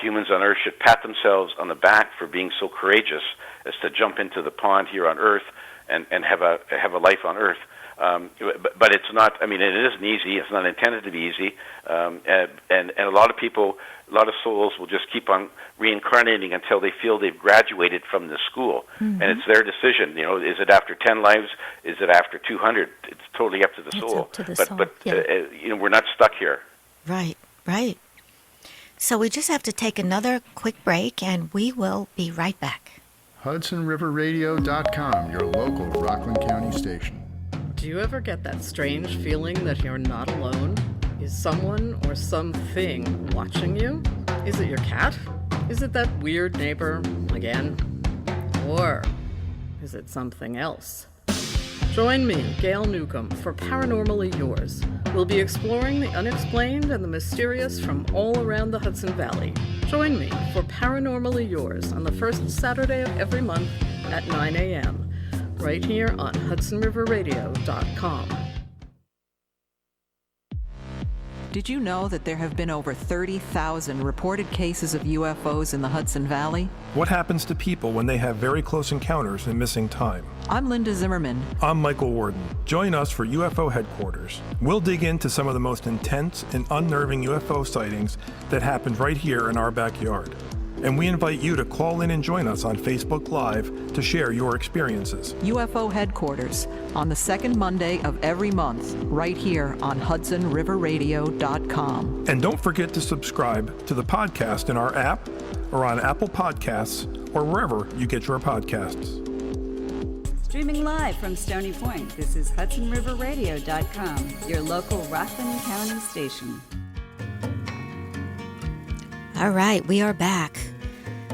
humans on Earth should pat themselves on the back for being so courageous as to jump into the pond here on Earth and have a life on Earth. But it's not. I mean, it isn't easy. It's not intended to be easy. And a lot of people, a lot of souls will just keep on reincarnating until they feel they've graduated from the school. And it's their decision. You know, is it after 10 lives? Is it after 200? It's totally up to the soul. Up to the soul. But you know, we're not stuck here. Right. So we just have to take another quick break, and we will be right back. HudsonRiverRadio.com, your local Rockland County station. Do you ever get that strange feeling that you're not alone? Is someone or something watching you? Is it your cat? Is it that weird neighbor again? Or is it something else? Join me, Gail Newcomb, for Paranormally Yours. We'll be exploring the unexplained and the mysterious from all around the Hudson Valley. Join me for Paranormally Yours on the first Saturday of every month at 9 a.m. right here on HudsonRiverRadio.com. Did you know that there have been over 30,000 reported cases of UFOs in the Hudson Valley? What happens to people when they have very close encounters and missing time? I'm Linda Zimmerman. I'm Michael Warden. Join us for UFO Headquarters. We'll dig into some of the most intense and unnerving UFO sightings that happened right here in our backyard. And we invite you to call in and join us on Facebook Live to share your experiences. UFO Headquarters on the second Monday of every month, right here on HudsonRiverRadio.com. And don't forget to subscribe to the podcast in our app or on Apple Podcasts or wherever you get your podcasts. Streaming live from Stony Point, this is HudsonRiverRadio.com, your local Rockland County station. All right, we are back.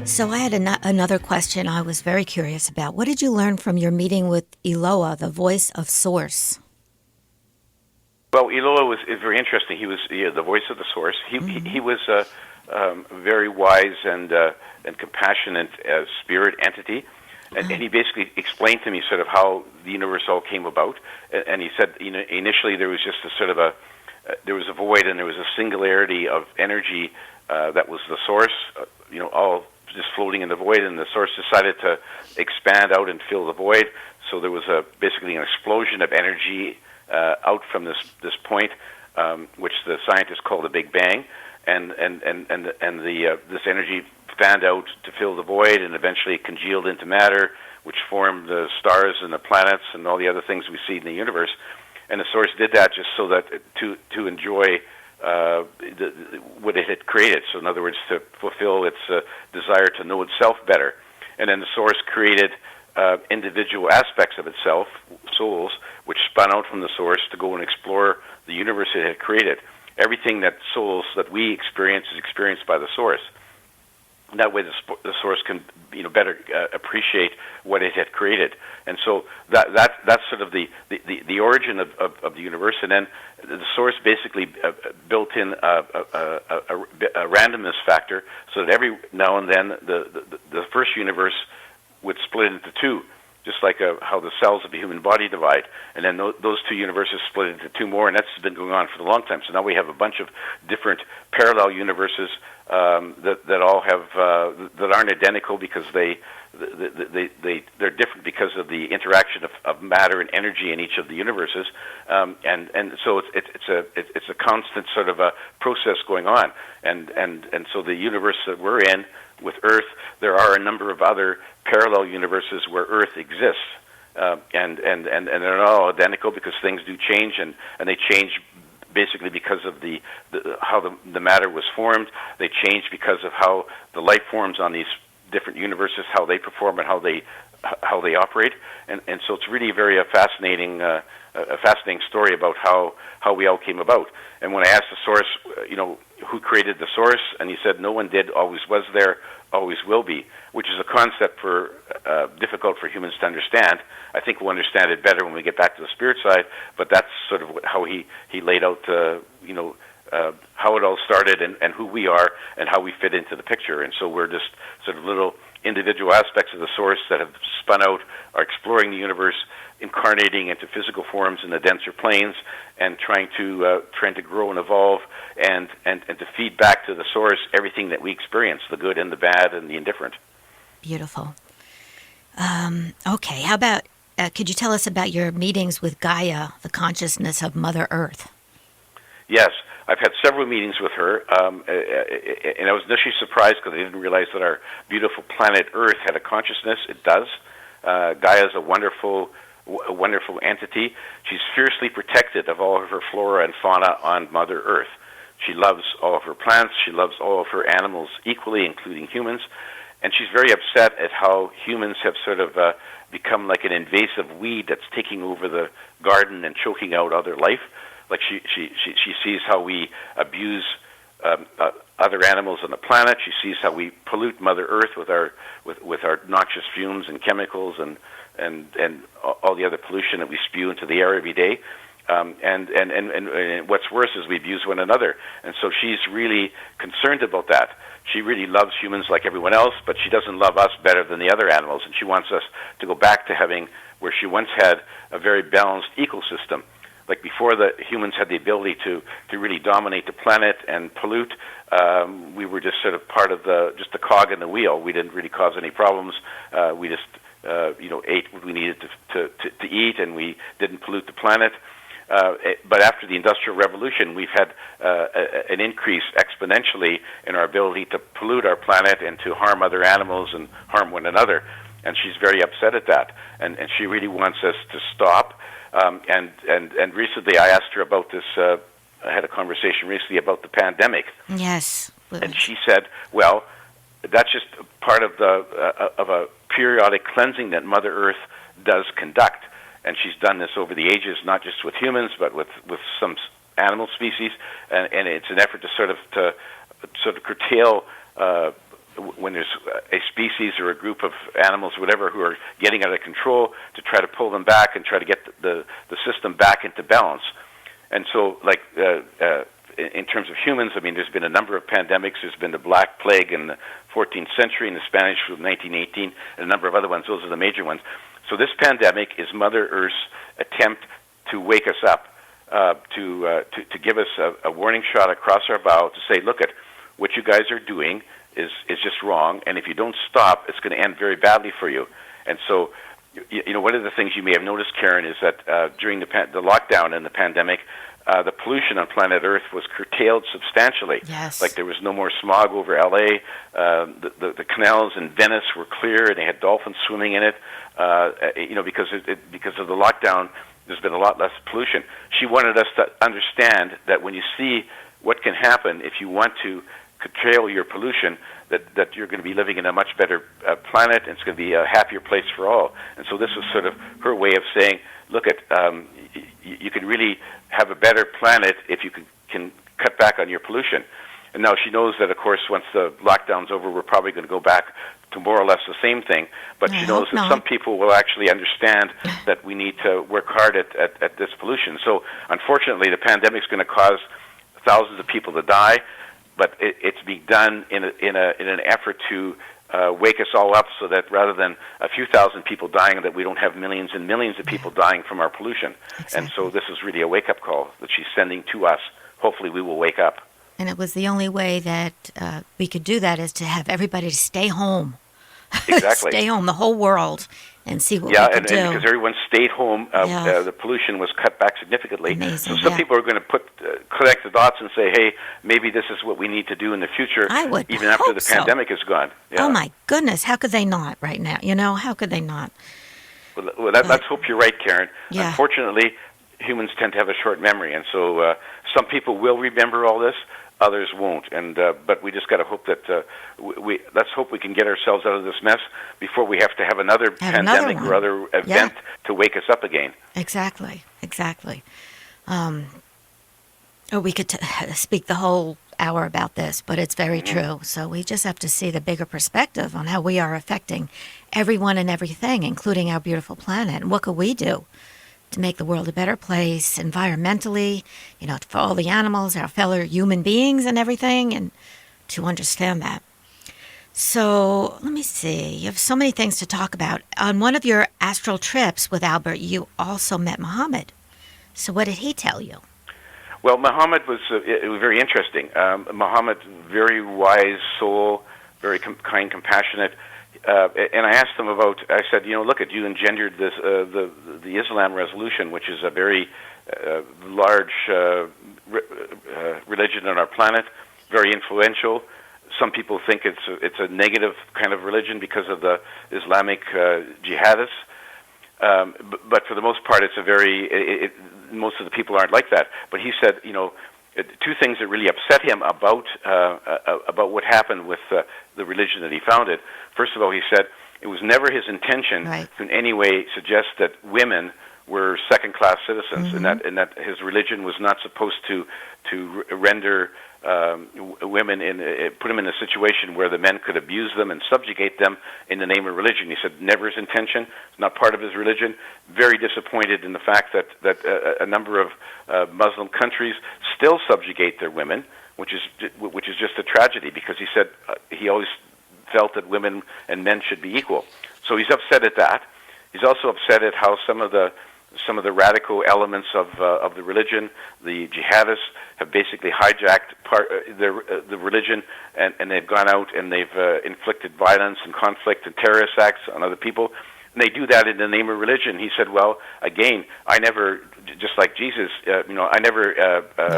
So I had another question I was very curious about. What did you learn from your meeting with Eloah, the voice of Source? Well, Eloah is very interesting. He was the voice of the Source. He was a very wise and compassionate spirit entity. And he basically explained to me sort of how the universe all came about. And he said, you know, initially there was just a sort of there was a void and there was a singularity of energy that was the source, you know, all just floating in the void, and the source decided to expand out and fill the void. So there was basically an explosion of energy out from this point, which the scientists call the Big Bang, and this energy fanned out to fill the void, and eventually congealed into matter, which formed the stars and the planets and all the other things we see in the universe. And the source did that just so that to enjoy what it had created. So in other words, to fulfill its desire to know itself better. And then the source created individual aspects of itself, souls, which spun out from the source to go and explore the universe it had created. everything that souls that we experience is experienced by the source. And that way, the source can better appreciate what it had created. And so that's sort of the origin of the universe. And then the source basically built in a randomness factor, so that every now and then the first universe would split into two, just like how the cells of the human body divide. And then those two universes split into two more, and that's been going on for a long time. So now we have a bunch of different parallel universes that all have that aren't identical because they're different because of the interaction of matter and energy in each of the universes, and so it's a constant sort of a process going on, and so the universe that we're in with Earth, there are a number of other parallel universes where Earth exists, and they're not all identical because things do change, and they change basically because of how the matter was formed. They change because of how the life forms on these different universes, how they perform and how they operate, and so it's really very a fascinating story about how we all came about. And when I asked the source, who created the source, and he said no one did, always was there, always will be, which is a concept difficult for humans to understand. I think we'll understand it better when we get back to the spirit side, but that's sort of how he laid out how it all started and who we are and how we fit into the picture. And so we're just sort of little individual aspects of the source that have spun out, are exploring the universe, incarnating into physical forms in the denser planes, and trying to grow and evolve, and to feed back to the source everything that we experience, the good and the bad and the indifferent. Beautiful. Okay, how about, could you tell us about your meetings with Gaia, the consciousness of Mother Earth? Yes, I've had several meetings with her, and I was initially surprised because I didn't realize that our beautiful planet Earth had a consciousness. It does. Gaia is a wonderful entity. She's fiercely protected of all of her flora and fauna on Mother Earth. She loves all of her plants. She loves all of her animals equally, including humans. And she's very upset at how humans have sort of become like an invasive weed that's taking over the garden and choking out other life. Like she sees how we abuse other animals on the planet. She sees how we pollute Mother Earth with our noxious fumes and chemicals and all the other pollution that we spew into the air every day. And what's worse is we abuse one another. And so she's really concerned about that. She really loves humans like everyone else, but she doesn't love us better than the other animals. And she wants us to go back to having where she once had a very balanced ecosystem. Like before the humans had the ability to really dominate the planet and pollute, we were just sort of part of just the cog in the wheel. We didn't really cause any problems. We just ate what we needed to eat, and we didn't pollute the planet. But after the Industrial Revolution, we've had an increase exponentially in our ability to pollute our planet and to harm other animals and harm one another. And she's very upset at that, and she really wants us to stop. And recently I asked her about this. I had a conversation recently about the pandemic. Yes. And she said, well, that's just part of a periodic cleansing that Mother Earth does conduct. And she's done this over the ages, not just with humans, but with some animal species. And it's an effort to sort of curtail when there's a species or a group of animals, whatever, who are getting out of control, to try to pull them back and try to get the system back into balance. And so, like, in terms of humans, I mean, there's been a number of pandemics. There's been the Black Plague in the 14th century, and the Spanish flu of 1918, and a number of other ones. Those are the major ones. So this pandemic is Mother Earth's attempt to wake us up, to give us a warning shot across our bow to say, look, at what you guys are doing is just wrong, and if you don't stop, it's going to end very badly for you. And so, one of the things you may have noticed, Karen, is that during the lockdown and the pandemic, the pollution on planet Earth was curtailed substantially. Yes. Like there was no more smog over LA. The canals in Venice were clear, and they had dolphins swimming in it. Because of the lockdown, there's been a lot less pollution. She wanted us to understand that when you see what can happen if you want to curtail your pollution, that you're going to be living in a much better planet, and it's going to be a happier place for all. And so this was sort of her way of saying, look, you can really have a better planet if you can cut back on your pollution. And now she knows that, of course, once the lockdown's over, we're probably going to go back to more or less the same thing. But she knows that some people will actually understand that we need to work hard at this pollution. So, unfortunately, the pandemic's going to cause thousands of people to die, but it's being done in an effort to wake us all up, so that rather than a few thousand people dying, that we don't have millions and millions of people dying from our pollution. Exactly. And so this is really a wake-up call that she's sending to us. Hopefully we will wake up. And it was the only way that we could do that is to have everybody stay home. Exactly. Stay home, the whole world, and see what we could do. Yeah, and because everyone stayed home, the pollution was cut back significantly. Amazing, so some people are going to connect the dots and say, hey, maybe this is what we need to do in the future, even after the pandemic is gone. Yeah. Oh, my goodness. How could they not right now? How could they not? Well, let's hope you're right, Karen. Yeah. Unfortunately, humans tend to have a short memory, and so some people will remember all this. Others won't, but we just got to hope that let's hope we can get ourselves out of this mess before we have to have another pandemic or other event to wake us up again. Exactly. Or we could speak the whole hour about this, but it's very true. So we just have to see the bigger perspective on how we are affecting everyone and everything, including our beautiful planet. And what could we do to make the world a better place environmentally, for all the animals, our fellow human beings and everything, and to understand that. So let me see. You have so many things to talk about. On one of your astral trips with Albert, you also met Mohammed. So what did he tell you? Well, Mohammed was very interesting. Mohammed, very wise soul, very kind, compassionate. And I asked him about. I said, look, you engendered this the Islam resolution, which is a very large religion on our planet, very influential. Some people think it's a negative kind of religion because of the Islamic jihadists. But for the most part, it's a very. Most of the people aren't like that. But he said, two things that really upset him about what happened with the religion that he founded. First of all, he said it was never his intention to in any way suggest that women were second-class citizens, and that his religion was not supposed to render women put them in a situation where the men could abuse them and subjugate them in the name of religion. He said never his intention. It's not part of his religion. Very disappointed in the fact that a number of Muslim countries still subjugate their women, which is just a tragedy, because he said he always felt that women and men should be equal. So he's upset at that. He's also upset at how some of the radical elements of the religion, the jihadists, have basically hijacked the religion, and they've gone out and they've inflicted violence and conflict and terrorist acts on other people. And they do that in the name of religion. He said, well, again, I never, just like Jesus, I never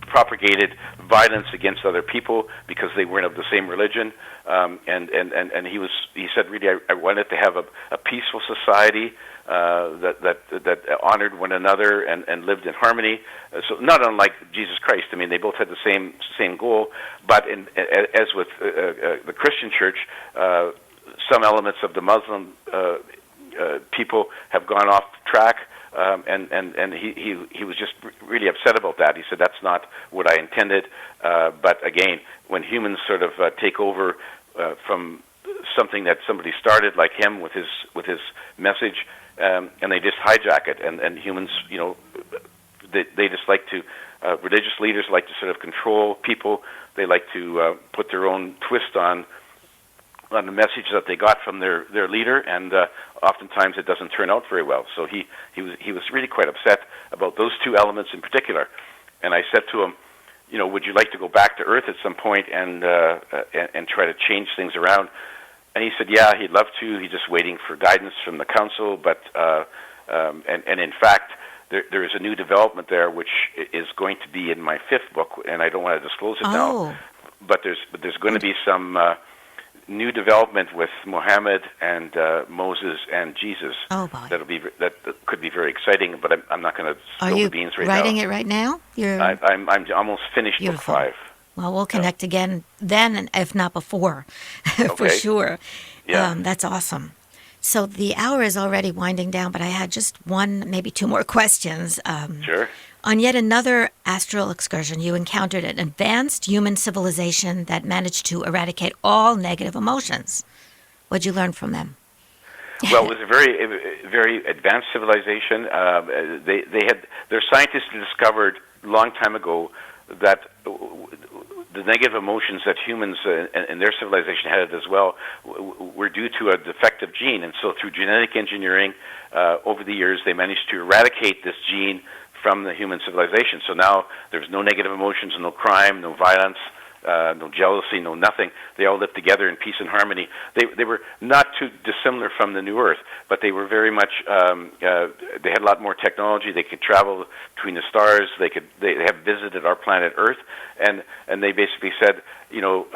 propagated violence against other people because they weren't of the same religion. And he said, really, I wanted to have a peaceful society that honored one another and lived in harmony. So not unlike Jesus Christ. I mean, they both had the same goal. But as with the Christian church, some elements of the Muslim people have gone off track. And he was just really upset about that. He said, that's not what I intended. But again, when humans sort of take over from something that somebody started, like him with his message, and they just hijack it, and humans, they just like to, religious leaders like to sort of control people. They like to put their own twist on the message that they got from their leader, and oftentimes it doesn't turn out very well. So he was really quite upset about those two elements in particular. And I said to him, would you like to go back to Earth at some point and try to change things around? And he said, yeah, he'd love to. He's just waiting for guidance from the council. But and in fact, there is a new development there, which is going to be in my 5th book, and I don't want to disclose it now. But there's going to be some new development with Mohammed and Moses and Jesus. Oh boy, that could be very exciting. But I'm not going to spill the beans right now. Are you writing it right now? I'm almost finished book 5. Well, we'll connect again then, and if not before, for sure. Yeah. That's awesome. So the hour is already winding down, but I had just one, maybe two more questions. Sure. On yet another astral excursion, you encountered an advanced human civilization that managed to eradicate all negative emotions. What'd you learn from them? Well, it was a very advanced civilization. They had their scientists discovered a long time ago that the negative emotions that humans and their civilization had as well were due to a defective gene. And so through genetic engineering, over the years, they managed to eradicate this gene from the human civilization. So now there's no negative emotions, no crime, no violence, no jealousy, no nothing. They all lived together in peace and harmony. They were not too dissimilar from the New Earth, but they were very much. They had a lot more technology. They could travel between the stars. They have visited our planet Earth, and they basically said, you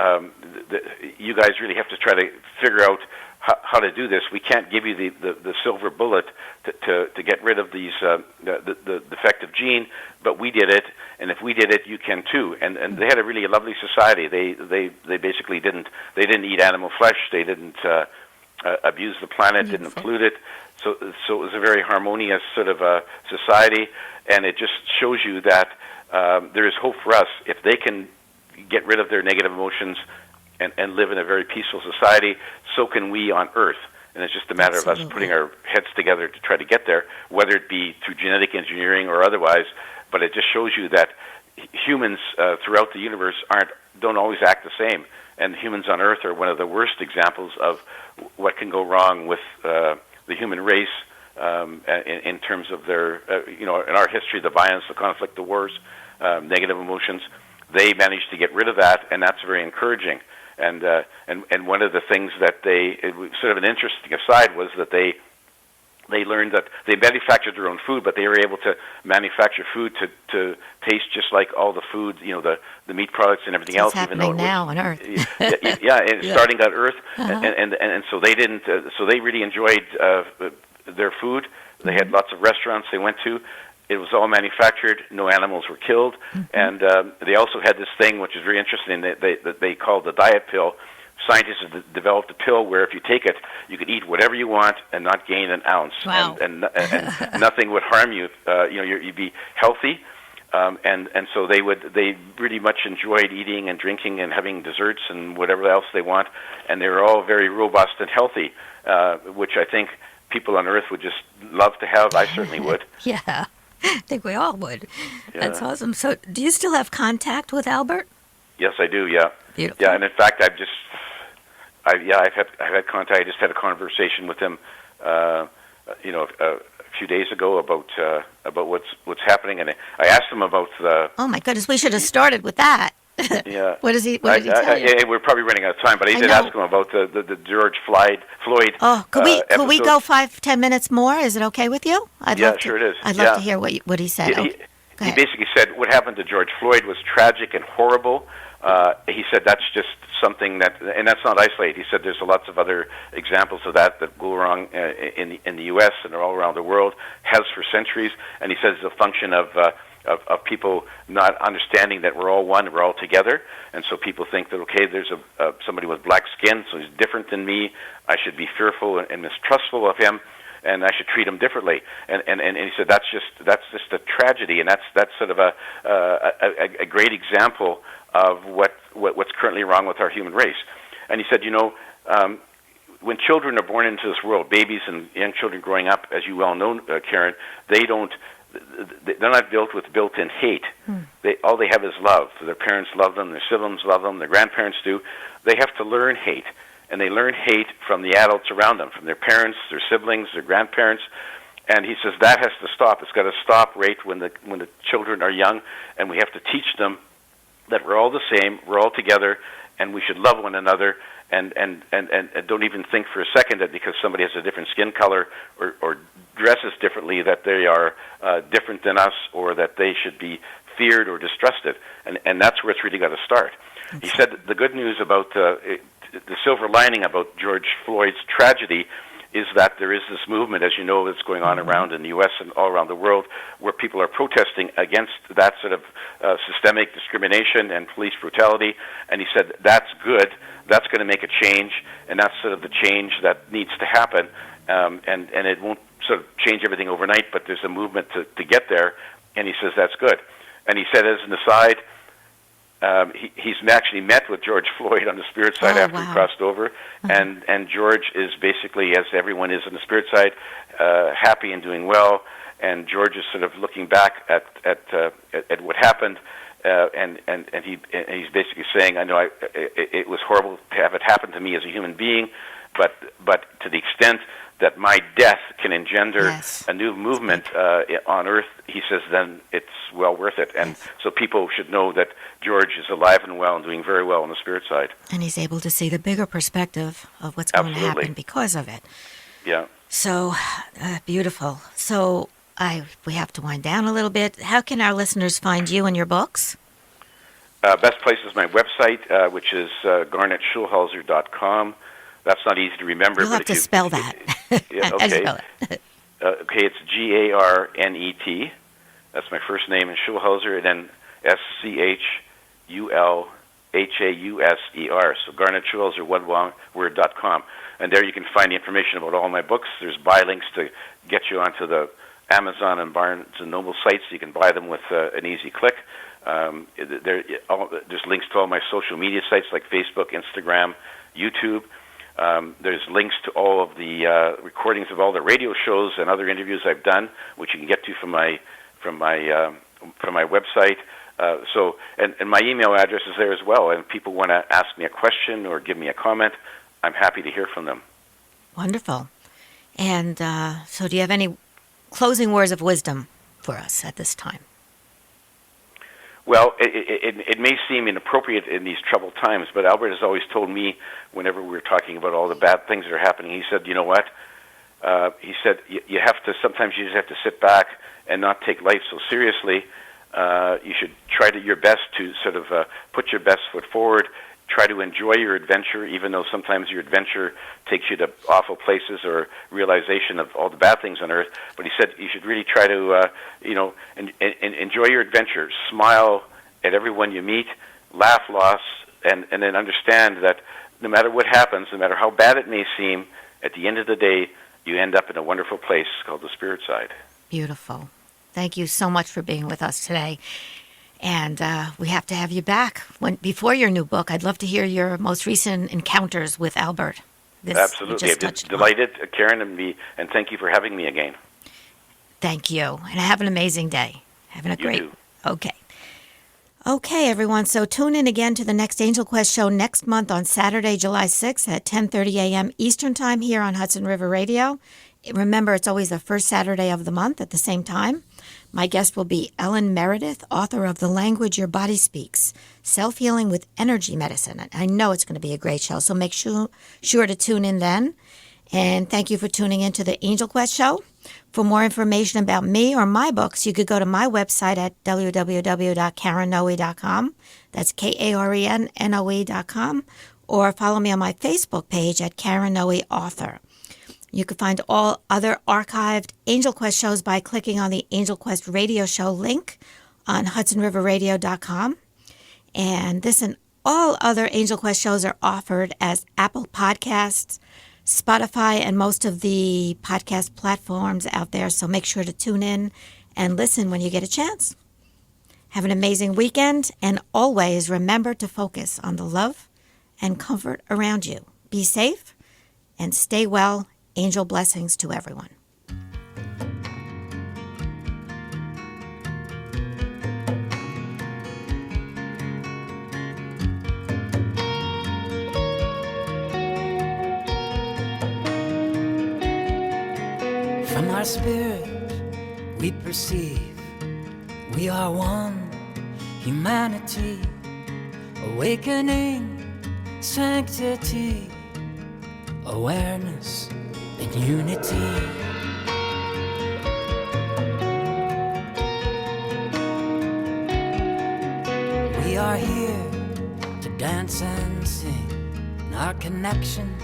guys really have to try to figure out how to do this. We can't give you the silver bullet to get rid of these the defective gene, but we did it, and if we did it, you can too. And they had a really lovely society. They basically didn't eat animal flesh. They didn't abuse the planet, didn't pollute it. So it was a very harmonious sort of society, and it just shows you that there is hope for us if they can get rid of their negative emotions and live in a very peaceful society. So can we on Earth. And it's just a matter of us putting our heads together to try to get there, whether it be through genetic engineering or otherwise. But it just shows you that humans throughout the universe don't always act the same. And humans on Earth are one of the worst examples of what can go wrong with the human race in terms of their, in our history, the violence, the conflict, the wars, negative emotions. They managed to get rid of that, and that's very encouraging. And one of the things that sort of an interesting aside was that they learned that they manufactured their own food, but they were able to manufacture food to taste just like all the food, the meat products and everything else. Happening even though now on Earth. Starting on Earth, and so they didn't. So they really enjoyed their food. They had lots of restaurants they went to. It was all manufactured. No animals were killed, and they also had this thing which is very interesting that they called the diet pill. Scientists have developed a pill where if you take it, you could eat whatever you want and not gain an ounce, and nothing would harm you. You'd be healthy, and so they really much enjoyed eating and drinking and having desserts and whatever else they want, and they were all very robust and healthy, which I think people on Earth would just love to have. I certainly would. Yeah. I think we all would. Yeah. That's awesome. So do you still have contact with Albert? Yes, I do, yeah. Beautiful. Yeah, and in fact, I've had contact. I just had a conversation with him, a few days ago about what's happening, and I asked him about the... Oh, my goodness, we should have started with that. Yeah. What did he tell you? Yeah, we're probably running out of time, but I did ask him about the George Floyd. Oh, could we go 5-10 minutes more? Is it okay with you? Sure it is. I'd love to hear what he said. He basically said what happened to George Floyd was tragic and horrible. He said that's just something and that's not isolated. He said there's lots of other examples of that go wrong in the U.S. and all around the world, has for centuries. And he says it's a function of people not understanding that we're all one, we're all together, and so people think that there's somebody with black skin, so he's different than me. I should be fearful and mistrustful of him, and I should treat him differently. And he said that's just a tragedy, and that's sort of a great example of what's currently wrong with our human race. And he said, when children are born into this world, babies and young children growing up, as you well know, Karen, they're not built with built-in hate. All they have is love. Their parents love them, their siblings love them, their grandparents do. They have to learn hate, and they learn hate from the adults around them, from their parents, their siblings, their grandparents. And he says that has to stop. It's got to stop right when the children are young, and we have to teach them that we're all the same, we're all together, and we should love one another. And don't even think for a second that because somebody has a different skin color or dresses differently that they are different than us or that they should be feared or distrusted. And that's where it's really got to start. He said the good news about the silver lining about George Floyd's tragedy is that there is this movement, as you know, that's going on around in the U.S. and all around the world, where people are protesting against that sort of systemic discrimination and police brutality. And he said that's good. That's going to make a change, and that's sort of the change that needs to happen. And it won't sort of change everything overnight, but there's a movement to get there. And he says, that's good. And he said, as an aside, he's actually met with George Floyd on the spirit side after he crossed over, and George is basically, as everyone is on the spirit side, happy and doing well. And George is sort of looking back at what happened, and he's basically saying, I know it was horrible to have it happen to me as a human being, but to the extent that my death can engender a new movement on Earth, he says, then it's well worth it. And so people should know that George is alive and well and doing very well on the spirit side. And he's able to see the bigger perspective of what's going to happen because of it. Yeah. So, beautiful. So we have to wind down a little bit. How can our listeners find you and your books? Best place is my website, which is garnetschulhauser.com. That's not easy to remember. You'll have to spell that. Yeah, okay. Okay, it's Garnet. That's my first name, and Schulhauser, and then SCHULHAUSER. So GarnetSchulhauser, one word.com. And there you can find information about all my books. There's buy links to get you onto the Amazon and Barnes & Noble sites. You can buy them with an easy click. There's links to all my social media sites like Facebook, Instagram, YouTube. There's links to all of the recordings of all the radio shows and other interviews I've done, which you can get to from my website. And my email address is there as well. And if people want to ask me a question or give me a comment, I'm happy to hear from them. Wonderful. And so do you have any closing words of wisdom for us at this time? Well, it may seem inappropriate in these troubled times, but Albert has always told me, whenever we were talking about all the bad things that are happening, he said, you know what? He said, you have to, sometimes you just have to sit back and not take life so seriously. You should try your best to sort of put your best foot forward, try to enjoy your adventure, even though sometimes your adventure takes you to awful places or realization of all the bad things on Earth. But he said you should really try to, enjoy your adventure, smile at everyone you meet, laugh lots, and then understand that no matter what happens, no matter how bad it may seem, at the end of the day, you end up in a wonderful place called the spirit side. Beautiful. Thank you so much for being with us today. And we have to have you back before your new book. I'd love to hear your most recent encounters with Albert. Absolutely. I've been delighted, Karen, and thank you for having me again. Thank you. And have an amazing day. Having a great... too. Okay, everyone. So tune in again to the next Angel Quest show next month on Saturday, July 6th at 10:30 a.m. Eastern Time here on Hudson River Radio. Remember, it's always the first Saturday of the month at the same time. My guest will be Ellen Meredith, author of The Language Your Body Speaks, Self-Healing with Energy Medicine. I know it's going to be a great show, so make sure to tune in then. And thank you for tuning in to the Angel Quest show. For more information about me or my books, you could go to my website at www.karennoe.com. That's KarenNoe.com. Or follow me on my Facebook page at Karen Noe Author. You can find all other archived Angel Quest shows by clicking on the Angel Quest radio show link on HudsonRiverRadio.com. And this and all other Angel Quest shows are offered as Apple Podcasts, Spotify, and most of the podcast platforms out there. So make sure to tune in and listen when you get a chance. Have an amazing weekend, and always remember to focus on the love and comfort around you. Be safe and stay well. Angel blessings to everyone. From our spirit we perceive we are one humanity, awakening sanctity, awareness and unity. We are here to dance and sing in our connection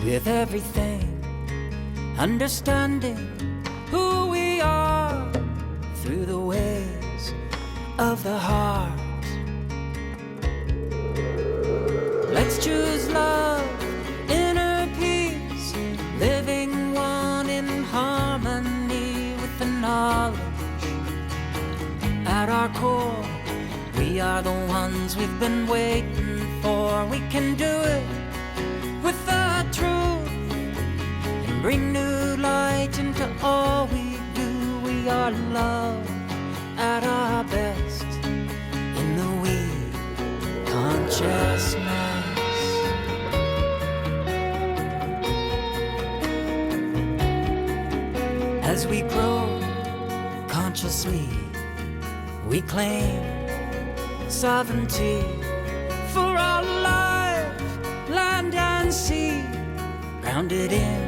with everything, understanding who we are through the ways of the heart. Let's choose love, inner peace, living one in harmony with the knowledge core, we are the ones we've been waiting for. We can do it with the truth and bring new light into all we do. We are love at our best in the we consciousness. As we grow consciously, we claim sovereignty for our life, land and sea, grounded in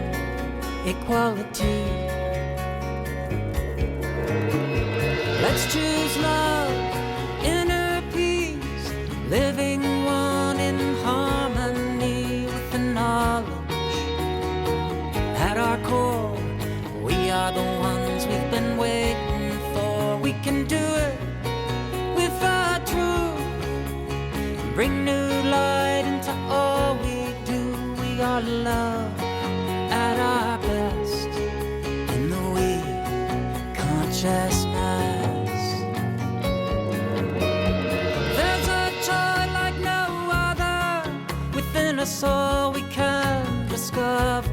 equality. Let's choose love, inner peace, living one in harmony with the knowledge. At our core, we are the ones we've been waiting for. We can do it with our truth, bring new light into all we do. We are love at our best in the we consciousness. There's a joy like no other within us all we can discover,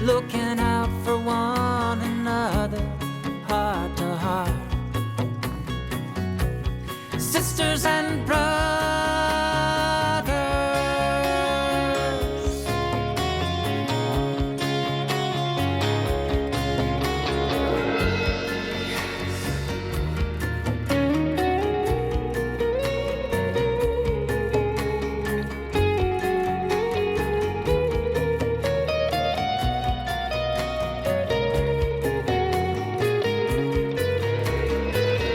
looking out for one another, heart to heart, sisters and brothers.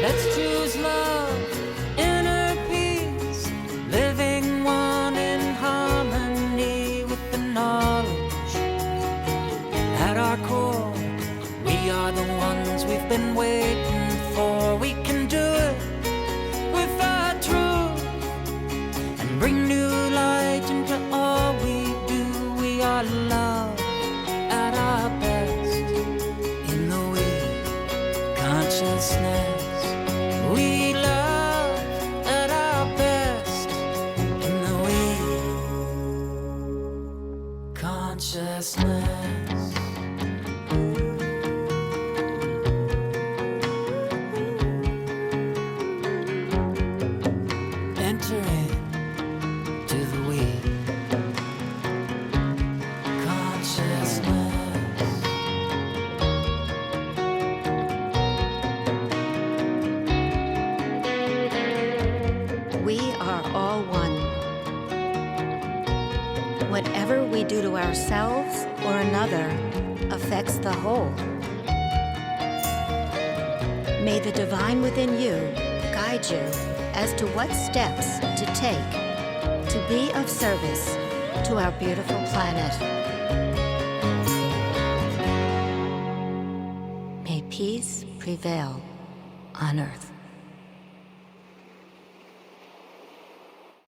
Let's choose love, inner peace, living one in harmony with the knowledge. At our core, we are the ones we've been waiting for. We can do it with our truth and bring new light into all we do. We are love at our best in the we consciousness. We love at our best in the we consciousness. Enter into the we consciousness. We are all one. Whatever we do to ourselves or another affects the whole. May the divine within you guide you as to what steps to take to be of service to our beautiful planet. May peace prevail on Earth.